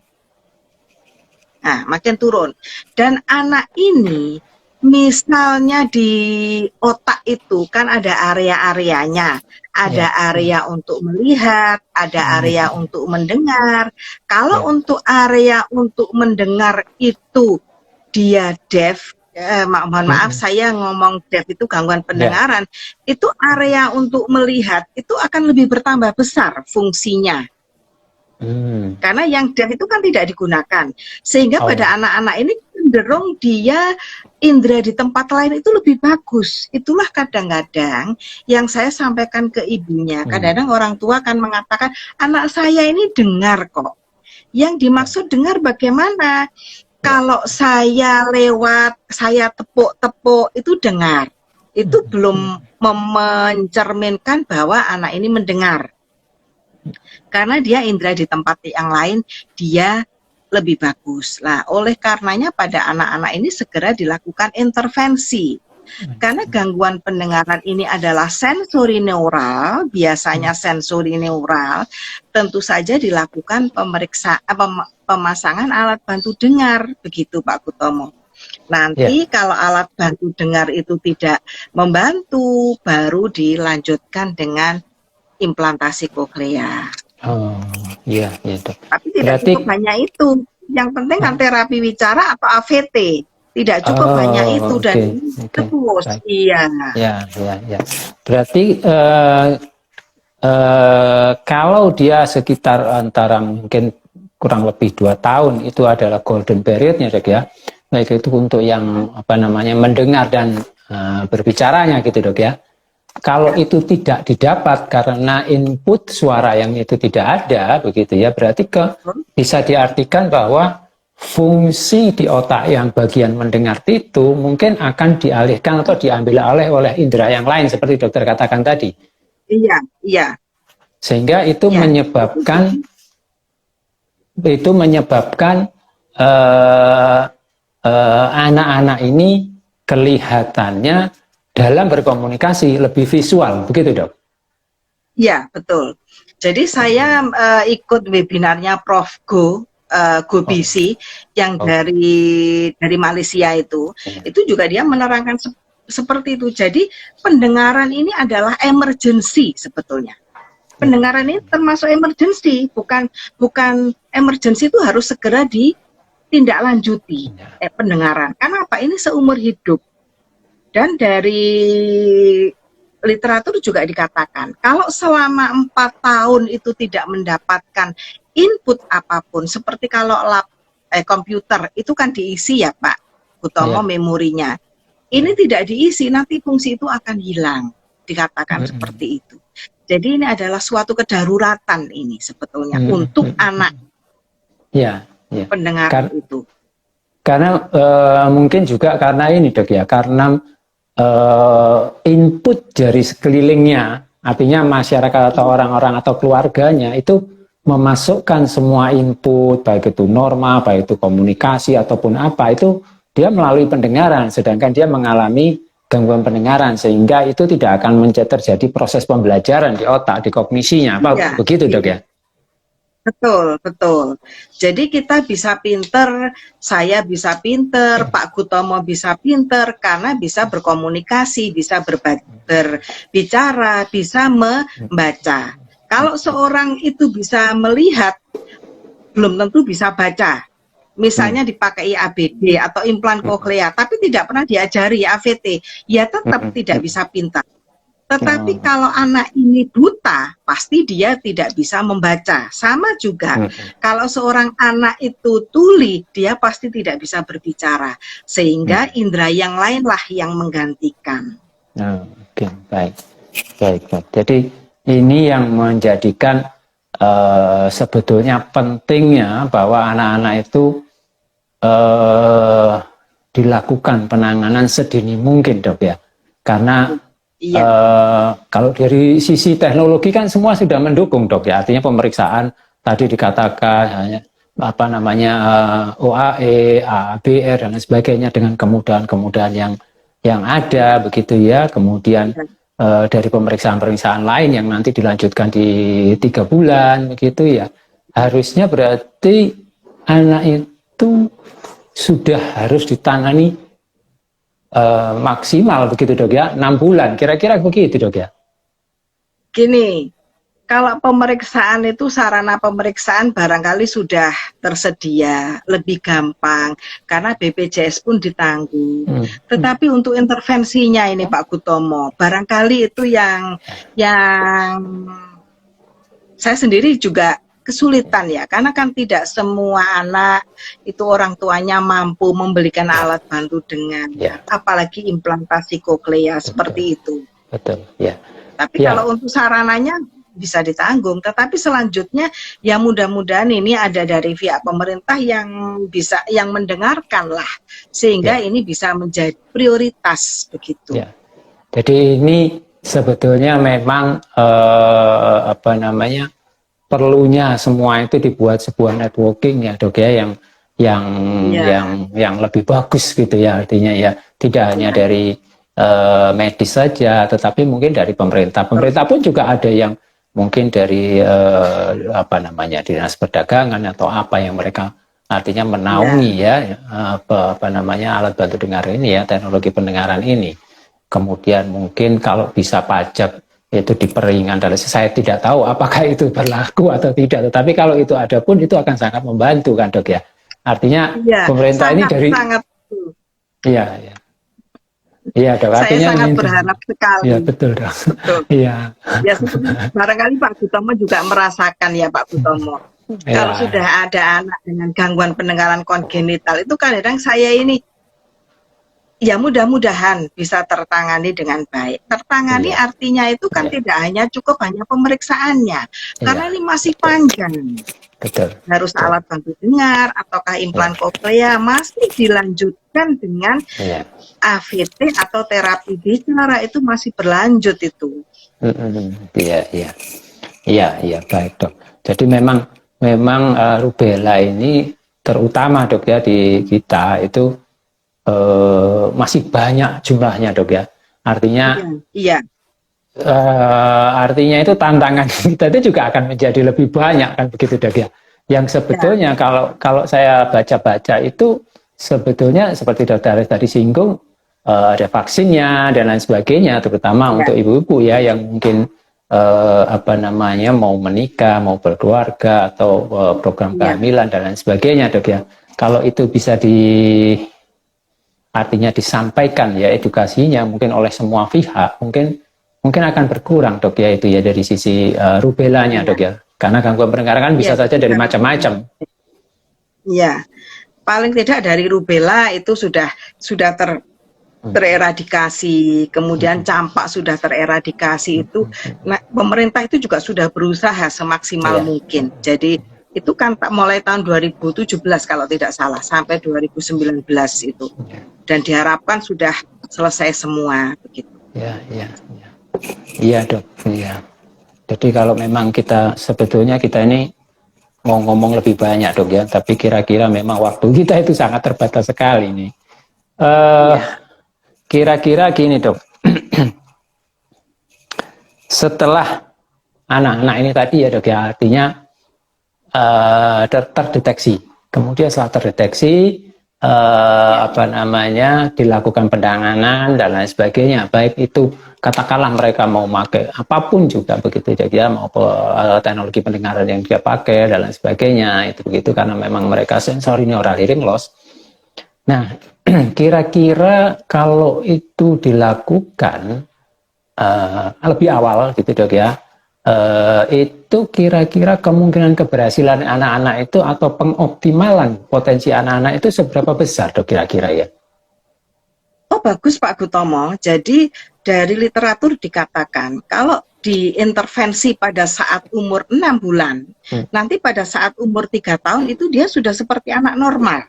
B: Nah, makin turun. Dan anak ini misalnya di otak itu kan ada area-areanya. Ada
A: Ya.
B: area untuk melihat, ada area untuk mendengar. Kalau
A: Ya.
B: untuk area untuk mendengar itu dia deaf, mohon maaf saya ngomong deaf itu gangguan pendengaran, itu area untuk melihat itu akan lebih bertambah besar fungsinya. Karena yang deaf itu kan tidak digunakan, sehingga pada anak-anak ini cenderung dia indera di tempat lain itu lebih bagus. Itulah kadang-kadang yang saya sampaikan ke ibunya. Kadang-kadang orang tua kan mengatakan, anak saya ini dengar kok. Yang dimaksud dengar bagaimana? Kalau saya lewat, saya tepuk-tepuk itu dengar. Itu belum mencerminkan bahwa anak ini mendengar. Karena dia indera di tempat yang lain dia lebih bagus. Nah, oleh karenanya pada anak-anak ini segera dilakukan intervensi. Karena gangguan pendengaran ini adalah sensori neural, biasanya sensori neural, tentu saja dilakukan pemasangan alat bantu dengar, begitu Pak Kutomo. Nanti kalau alat bantu dengar itu tidak membantu, baru dilanjutkan dengan implantasi koklea.
A: Oh, iya, iya dok.
B: Tapi tidak
A: Berarti,
B: cukup hanya itu. Yang penting kan terapi wicara atau AVT. Tidak cukup hanya itu dan terus. Iya.
A: Ya, ya, ya. Berarti kalau dia sekitar antara mungkin kurang lebih 2 tahun itu adalah golden periodnya dok ya. Baik itu untuk yang apa namanya mendengar dan berbicaranya gitu dok ya. Kalau itu tidak didapat karena input suara yang itu tidak ada, begitu ya, berarti bisa diartikan bahwa fungsi di otak yang bagian mendengar itu mungkin akan dialihkan atau diambil alih oleh indera yang lain seperti dokter katakan tadi.
B: Iya, iya.
A: Sehingga itu
B: ya.
A: menyebabkan anak-anak ini kelihatannya dalam berkomunikasi lebih visual, begitu dok?
B: Iya, betul. Jadi saya ikut webinarnya Prof. Go Gobisi yang dari Malaysia itu juga dia menerangkan seperti itu. Jadi pendengaran ini adalah emergency sebetulnya. Pendengaran ini termasuk emergency, bukan emergency itu harus segera ditindaklanjuti pendengaran. Karena apa? Ini seumur hidup. Dan dari literatur juga dikatakan, kalau selama 4 tahun itu tidak mendapatkan input apapun, seperti kalau komputer itu kan diisi ya Pak Hutomo memorinya. Ini tidak diisi, nanti fungsi itu akan hilang, dikatakan seperti itu. Jadi ini adalah suatu kedaruratan ini sebetulnya untuk anak pendengar itu.
A: Karena mungkin juga karena ini Dok ya, karena input dari sekelilingnya, artinya masyarakat atau orang-orang atau keluarganya itu memasukkan semua input, baik itu norma, baik itu komunikasi ataupun apa, itu dia melalui pendengaran, sedangkan dia mengalami gangguan pendengaran, sehingga itu tidak akan terjadi proses pembelajaran di otak, di kognisinya, apa begitu Dok ya?
B: Betul. Jadi kita bisa pinter, saya bisa pinter, Pak Hutomo bisa pinter, karena bisa berkomunikasi, bisa berbicara, bisa membaca. Kalau seorang itu bisa melihat, belum tentu bisa baca. Misalnya dipakai ABD atau implan koklea, tapi tidak pernah diajari AVT, ya tetap tidak bisa pintar. Tetapi kalau anak ini buta, pasti dia tidak bisa membaca. Sama juga, kalau seorang anak itu tuli, dia pasti tidak bisa berbicara. Sehingga indera yang lainlah yang menggantikan.
A: Oke, baik. Jadi ini yang menjadikan sebetulnya pentingnya bahwa anak-anak itu dilakukan penanganan sedini mungkin Dok ya. Karena kalau dari sisi teknologi kan semua sudah mendukung Dok ya, artinya pemeriksaan tadi dikatakan hanya OAE, ABR dan sebagainya dengan kemudahan-kemudahan yang ada begitu ya. Kemudian dari pemeriksaan-pemeriksaan lain yang nanti dilanjutkan di 3 bulan begitu ya, harusnya berarti anak itu sudah harus ditangani maksimal begitu Dok ya, 6 bulan kira-kira begitu Dok ya.
B: Gini, kalau pemeriksaan itu sarana pemeriksaan barangkali sudah tersedia, lebih gampang karena BPJS pun ditanggung. Tetapi untuk intervensinya ini Pak Hutomo, barangkali itu yang saya sendiri juga kesulitan ya, karena kan tidak semua anak itu orang tuanya mampu membelikan alat bantu dengar, apalagi implantasi koklea seperti itu.
A: Betul, ya.
B: Tapi kalau untuk sarananya bisa ditanggung, tetapi selanjutnya ya mudah-mudahan ini ada dari pihak pemerintah yang bisa, yang mendengarkan lah, sehingga ini bisa menjadi prioritas begitu.
A: Jadi ini sebetulnya memang perlunya semua itu dibuat sebuah networking ya Dok ya, yang lebih bagus gitu ya, artinya ya tidak hanya dari medis saja, tetapi mungkin dari pemerintah pun juga ada yang mungkin dari dinas perdagangan atau apa yang mereka artinya menaungi alat bantu dengar ini ya, teknologi pendengaran ini. Kemudian mungkin kalau bisa pajak itu diperingan, dan saya tidak tahu apakah itu berlaku atau tidak, tetapi kalau itu ada pun itu akan sangat membantu kan Dok ya. Artinya pemerintah ini dari Iya Dok, artinya
B: saya sangat berharap sekali.
A: Iya betul Dok. Iya.
B: Ya barangkali Pak Hutomo juga merasakan ya Pak Hutomo. Kalau sudah ada anak dengan gangguan pendengaran kongenital itu kadang saya ini ya mudah-mudahan bisa tertangani dengan baik. Tertangani artinya itu kan tidak hanya cukup hanya pemeriksaannya, karena ini masih panjang. Harus alat bantu dengar ataukah implan koklea, masih dilanjutkan dengan AVT atau terapi bicara, itu masih berlanjut itu.
A: Iya baik Dok. Jadi memang rubella ini terutama Dok ya di kita itu masih banyak jumlahnya Dok ya. Artinya artinya itu tantangan kita itu juga akan menjadi lebih banyak kan begitu Dok ya. Yang sebetulnya kalau saya baca-baca itu sebetulnya seperti dokter tadi singgung, ada vaksinnya dan lain sebagainya, terutama untuk ibu-ibu ya yang mungkin apa namanya mau menikah, mau berkeluarga atau program kehamilan dan lain sebagainya, Dok ya. Kalau itu bisa artinya disampaikan ya edukasinya mungkin oleh semua pihak, mungkin akan berkurang, Dok ya, itu ya dari sisi rubelanya, Dok ya. Karena gangguan pendengaran kan bisa saja dari macam-macam.
B: Iya, paling tidak dari rubella itu sudah tereradikasi, kemudian campak sudah tereradikasi itu. Nah, pemerintah itu juga sudah berusaha semaksimal mungkin. Jadi itu kan mulai tahun 2017 kalau tidak salah sampai 2019 itu. Dan diharapkan sudah selesai semua begitu.
A: Iya, Dok. Iya. Jadi kalau memang sebetulnya kita ini mau ngomong lebih banyak, Dok ya, tapi kira-kira memang waktu kita itu sangat terbatas sekali nih. Kira-kira gini, Dok. Setelah anak-anak ini tadi ya, Dok ya, artinya terdeteksi. Kemudian setelah terdeteksi apa namanya dilakukan penanganan dan lain sebagainya, baik itu katakanlah mereka mau pakai apapun juga begitu ya, mau teknologi pendengaran yang dia pakai dan lain sebagainya, itu begitu karena memang mereka sensory neural hearing loss. Nah, kira-kira kalau itu dilakukan lebih awal gitu, Dok ya, itu kira-kira kemungkinan keberhasilan anak-anak itu atau pengoptimalan potensi anak-anak itu seberapa besar, Dok, kira-kira ya?
B: Oh, bagus Pak Gutomo. Jadi dari literatur dikatakan kalau diintervensi pada saat umur 6 bulan, nanti pada saat umur 3 tahun itu dia sudah seperti anak normal.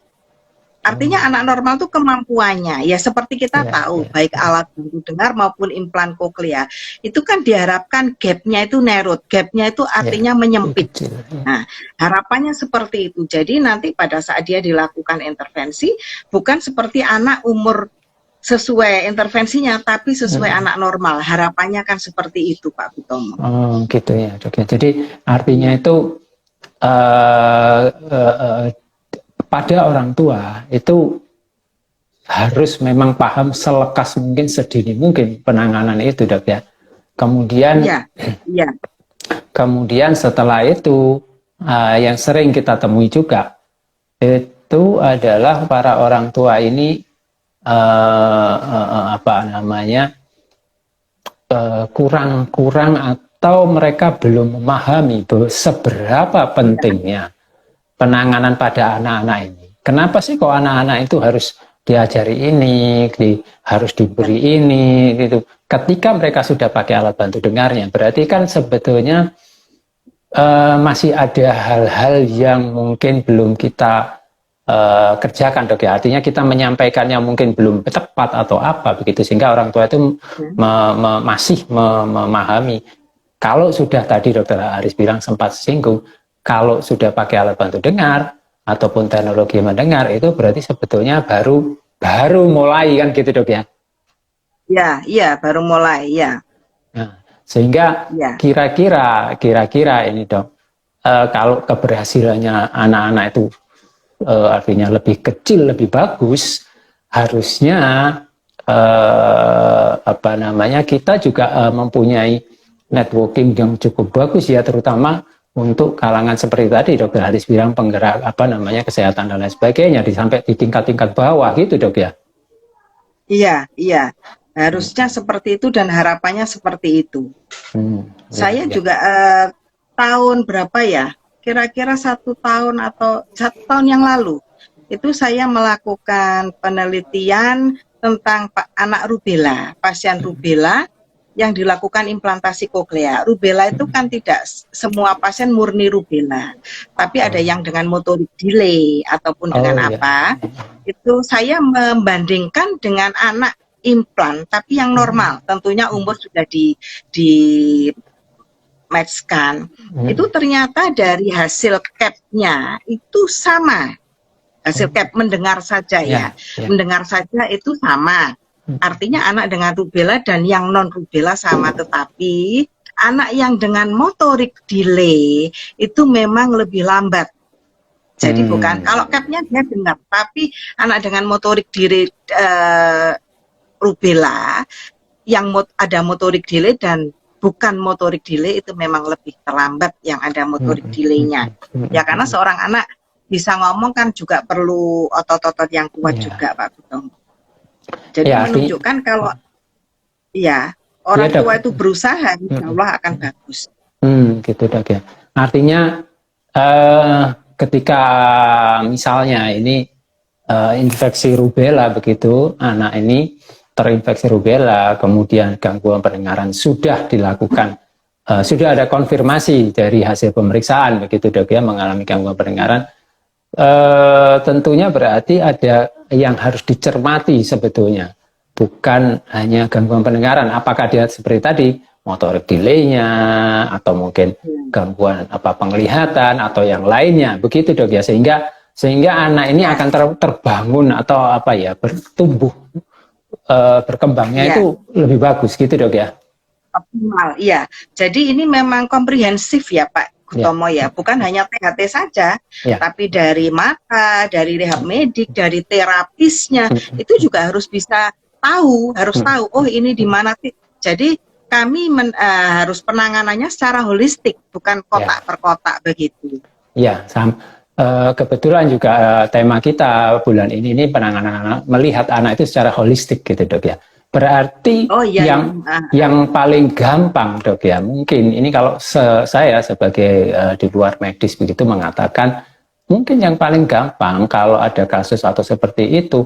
B: Artinya anak normal itu kemampuannya, ya seperti kita tahu, baik alat bantu dengar maupun implan koklea, itu kan diharapkan gapnya itu narrow, gapnya itu artinya menyempit. Nah, harapannya seperti itu. Jadi nanti pada saat dia dilakukan intervensi, bukan seperti anak umur sesuai intervensinya, tapi sesuai anak normal. Harapannya kan seperti itu, Pak Gutomo.
A: Oh, gitu ya, Dok. Jadi artinya itu pada orang tua itu harus memang paham selekas mungkin, sedini mungkin penanganan itu, Dok ya. Kemudian, kemudian setelah itu yang sering kita temui juga itu adalah para orang tua ini apa namanya kurang atau mereka belum memahami seberapa pentingnya penanganan pada anak-anak ini. Kenapa sih kok anak-anak itu harus diajari ini, harus diberi ini, gitu. Ketika mereka sudah pakai alat bantu dengarnya, berarti kan sebetulnya masih ada hal-hal yang mungkin belum kita kerjakan, Dok ya. Artinya kita menyampaikannya mungkin belum tepat atau apa begitu, sehingga orang tua itu masih memahami. Kalau sudah tadi Dokter Aris bilang sempat singgung, kalau sudah pakai alat bantu dengar ataupun teknologi mendengar itu berarti sebetulnya baru mulai kan gitu, Dok ya?
B: Iya, baru mulai ya.
A: Nah, sehingga kira-kira ini, Dok, kalau keberhasilannya anak-anak itu artinya lebih kecil, lebih bagus, harusnya apa namanya kita juga mempunyai networking yang cukup bagus ya, terutama untuk kalangan seperti tadi Dokter Haris bilang, penggerak apa namanya kesehatan dan lain sebagainya, sampai di tingkat-tingkat bawah gitu, Dok ya.
B: Iya, harusnya seperti itu dan harapannya seperti itu. Saya juga tahun berapa ya, kira-kira 1 tahun atau 1 tahun yang lalu itu saya melakukan penelitian tentang anak rubella, pasien rubella yang dilakukan implantasi koklea. Rubella itu kan tidak semua pasien murni rubella, tapi ada yang dengan motorik delay ataupun dengan apa. Itu saya membandingkan dengan anak implan tapi yang normal, tentunya umur sudah di matchkan. Itu ternyata dari hasil CAP-nya itu sama. Hasil CAP mendengar saja ya. Mendengar saja itu sama. Artinya anak dengan rubella dan yang non rubella sama, tetapi anak yang dengan motorik delay itu memang lebih lambat Jadi bukan, kalau CAP-nya dia genap, tapi anak dengan motorik delay rubella yang ada motorik delay dan bukan motorik delay itu memang lebih terlambat yang ada motorik delay-nya. Ya karena seorang anak bisa ngomong kan juga perlu otot-otot yang kuat juga Pak Gutong. Jadi menunjukkan kalau ya orang tua itu berusaha, insya Allah akan bagus.
A: Gitu Dok ya. Artinya ketika misalnya ini infeksi rubella begitu, anak ini terinfeksi rubella, kemudian gangguan pendengaran sudah dilakukan, sudah ada konfirmasi dari hasil pemeriksaan begitu Dok ya, mengalami gangguan pendengaran, tentunya berarti ada yang harus dicermati sebetulnya, bukan hanya gangguan pendengaran. Apakah dia seperti tadi motorik delay-nya atau mungkin gangguan penglihatan atau yang lainnya begitu Dok ya, sehingga anak ini akan terbangun atau bertumbuh, berkembangnya itu lebih bagus gitu Dok ya.
B: Optimal, iya. Jadi ini memang komprehensif ya Pak Gutomo ya, bukan hanya THT saja, tapi dari mata, dari rehab medik, dari terapisnya itu juga harus bisa tahu, oh ini di mana sih. Jadi kami harus penanganannya secara holistik, bukan kotak per kotak begitu.
A: Iya, kebetulan juga tema kita bulan ini penanganan anak, melihat anak itu secara holistik gitu Dok ya. Berarti yang paling gampang Dok ya, mungkin ini kalau saya sebagai di luar medis begitu mengatakan, mungkin yang paling gampang kalau ada kasus atau seperti itu,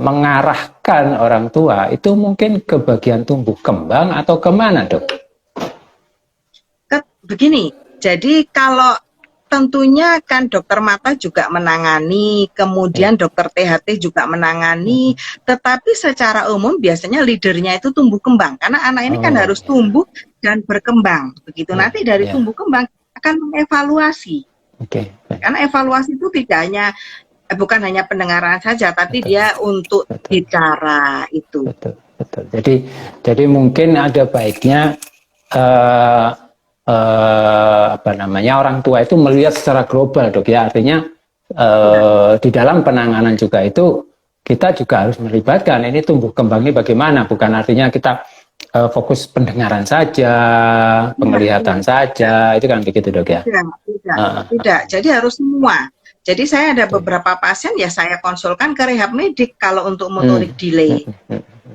A: mengarahkan orang tua itu mungkin ke bagian tumbuh kembang atau kemana Dok?
B: Begini, jadi kalau tentunya kan dokter mata juga menangani, kemudian dokter THT juga menangani, tetapi secara umum biasanya leadernya itu tumbuh kembang, karena anak ini kan harus tumbuh dan berkembang, begitu. Nanti dari tumbuh kembang akan mengevaluasi, karena evaluasi itu tidak hanya bukan hanya pendengaran saja, tapi dia untuk bicara itu.
A: Betul. Jadi mungkin ada baiknya orang tua itu melihat secara global Dok ya, artinya di dalam penanganan juga itu kita juga harus melibatkan ini tumbuh kembangnya bagaimana, bukan artinya kita fokus pendengaran saja, penglihatan saja, itu kan begitu Dok ya?
B: Tidak. Jadi harus semua. Jadi saya ada beberapa pasien ya saya konsulkan ke rehab medik kalau untuk motorik delay.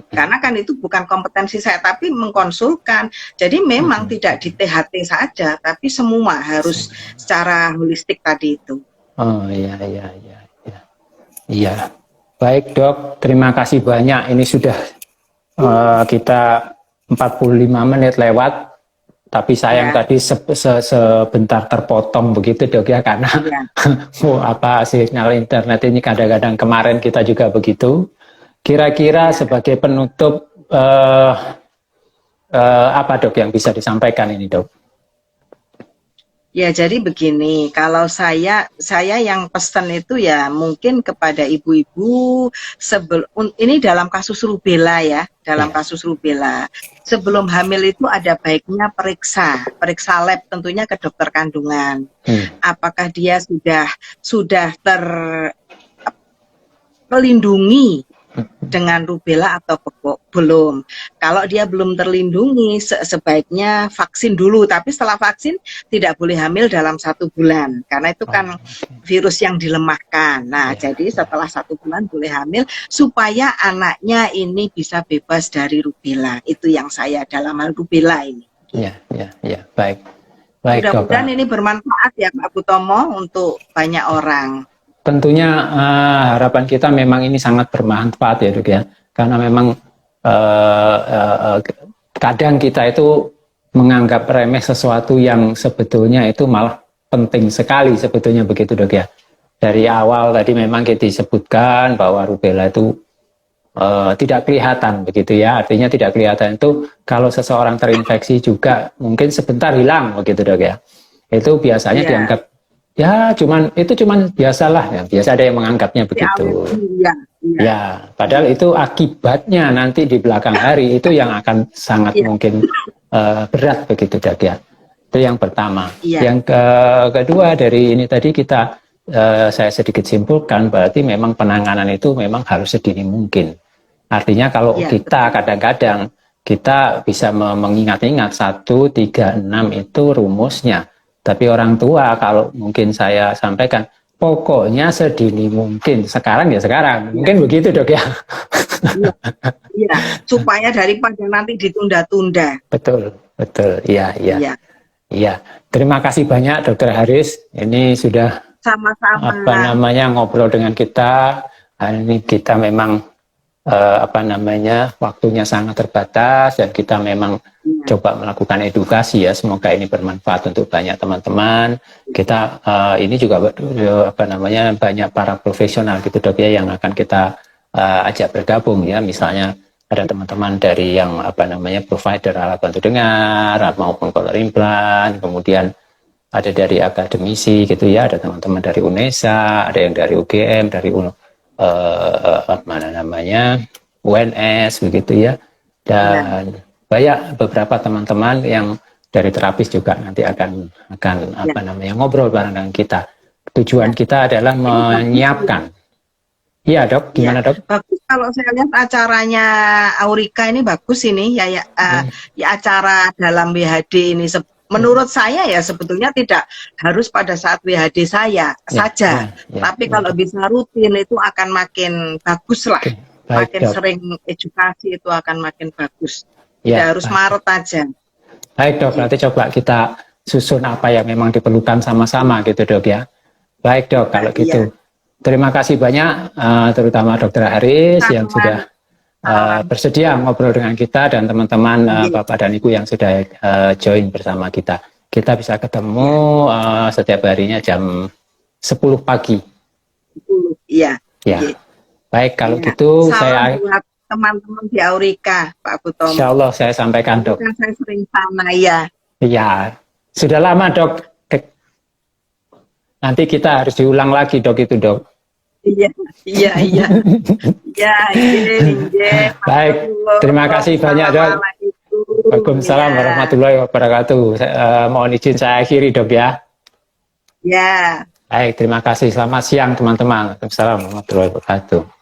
B: Karena kan itu bukan kompetensi saya, tapi mengkonsulkan. Jadi memang tidak di THT saja, tapi semua harus secara holistik tadi itu.
A: Oh iya. Baik Dok, terima kasih banyak. Ini sudah kita 45 menit lewat. Tapi sayang tadi sebentar terpotong begitu Dok ya, karena sinyal internet ini kadang-kadang, kemarin kita juga begitu. Kira-kira sebagai penutup apa Dok yang bisa disampaikan ini Dok?
B: Ya jadi begini, kalau saya yang pesan itu ya mungkin kepada ibu-ibu ini dalam kasus rubella ya, kasus rubella. Sebelum hamil itu ada baiknya periksa lab tentunya ke dokter kandungan. Apakah dia sudah terlindungi dengan rubella atau belum. Kalau dia belum terlindungi, sebaiknya vaksin dulu. Tapi setelah vaksin tidak boleh hamil dalam 1 bulan, karena itu kan virus yang dilemahkan. Nah, jadi setelah 1 bulan boleh hamil supaya anaknya ini bisa bebas dari rubella. Itu yang saya dalam hal rubella ini.
A: Iya. Baik.
B: Mudah-mudahan ini bermanfaat ya Pak Gutomo untuk banyak orang.
A: Tentunya harapan kita memang ini sangat bermanfaat ya Dok ya, karena memang kadang kita itu menganggap remeh sesuatu yang sebetulnya itu malah penting sekali sebetulnya begitu Dok ya. Dari awal tadi memang kita disebutkan bahwa rubella itu tidak kelihatan begitu ya, artinya tidak kelihatan itu kalau seseorang terinfeksi juga mungkin sebentar hilang begitu Dok ya. Itu biasanya dianggap cuman biasalah ya, biasa ada yang menganggapnya begitu. Ya, padahal itu akibatnya nanti di belakang hari itu yang akan sangat mungkin berat begitu Dok ya. Itu yang pertama. Yang kedua dari ini tadi kita saya sedikit simpulkan, berarti memang penanganan itu memang harus sedini mungkin. Artinya kalau
B: Ya,
A: kita
B: betul.
A: kadang-kadang kita bisa mengingat-ingat 1, 3, 6 itu rumusnya. Tapi orang tua kalau mungkin saya sampaikan, pokoknya sedini mungkin. Sekarang ya sekarang.
B: Ya,
A: Mungkin begitu dok ya.
B: iya, iya. Supaya daripada nanti ditunda-tunda.
A: Betul, betul. Iya, iya.
B: Iya,
A: Iya. Terima kasih banyak Dokter Haris. Ini sudah apa
B: sama-sama.
A: namanya ngobrol dengan kita. Hari ini kita memang apa namanya waktunya sangat terbatas dan kita memang
B: Iya,
A: coba melakukan edukasi ya, semoga ini bermanfaat untuk banyak teman-teman. Kita ini juga apa namanya banyak para profesional gitu dok ya yang akan kita ajak bergabung ya, misalnya ada teman-teman dari yang apa namanya provider alat bantu dengar maupun color implant, kemudian ada dari akademisi gitu ya, ada teman-teman dari UNESA, ada yang dari UGM, dari mana namanya UNS begitu ya,
B: iya,
A: dan banyak beberapa teman-teman yang dari terapis juga nanti akan
B: iya,
A: apa namanya ngobrol bareng dengan kita.
B: iya.
A: Tujuan kita adalah
B: Ini bagus ya.
A: menyiapkan. Iya dok,
B: Iya,
A: gimana dok?
B: bagus kalau saya lihat acaranya Aurika ini bagus ini ya,
A: Hmm,
B: ya acara dalam WHD ini. Menurut saya ya sebetulnya tidak harus pada saat WHD saya
A: ya,
B: saja,
A: ya, ya,
B: tapi
A: ya
B: kalau
A: dok.
B: bisa rutin itu akan makin bagus lah.
A: Oke, baik
B: Makin
A: dok.
B: sering edukasi itu akan makin bagus. Tidak
A: Ya,
B: harus
A: baik dok.
B: Maret aja.
A: Baik dok,
B: Iya,
A: nanti coba kita susun apa yang memang diperlukan sama-sama gitu dok ya. Baik dok, kalau
B: iya.
A: gitu. Terima kasih banyak, terutama Dokter Haris yang
B: Sama,
A: sudah
B: sama.
A: bersedia ngobrol dengan kita dan teman-teman
B: Iya,
A: Bapak dan Ibu yang sudah join bersama kita. Kita bisa
B: iya,
A: ketemu setiap harinya jam 10 pagi.
B: iya,
A: Ya,
B: iya.
A: baik kalau
B: Iya.
A: gitu
B: Salam
A: saya
B: buat teman-teman di Aurika, Pak
A: Insya
B: Butomo.
A: Allah saya sampaikan
B: Ini
A: dok.
B: kan saya sering sana ya.
A: Ya, sudah lama dok. Nanti kita harus diulang lagi dok itu dok.
B: Iya, iya, iya. Iya, iya.
A: Baik, terima kasih banyak dok.
B: Assalamualaikum.
A: Waalaikumsalam
B: Ya,
A: warahmatullahi wabarakatuh. Mohon izin saya akhiri dok ya.
B: ya.
A: Baik, terima kasih. Selamat siang teman-teman. Waalaikumsalam warahmatullahi wabarakatuh.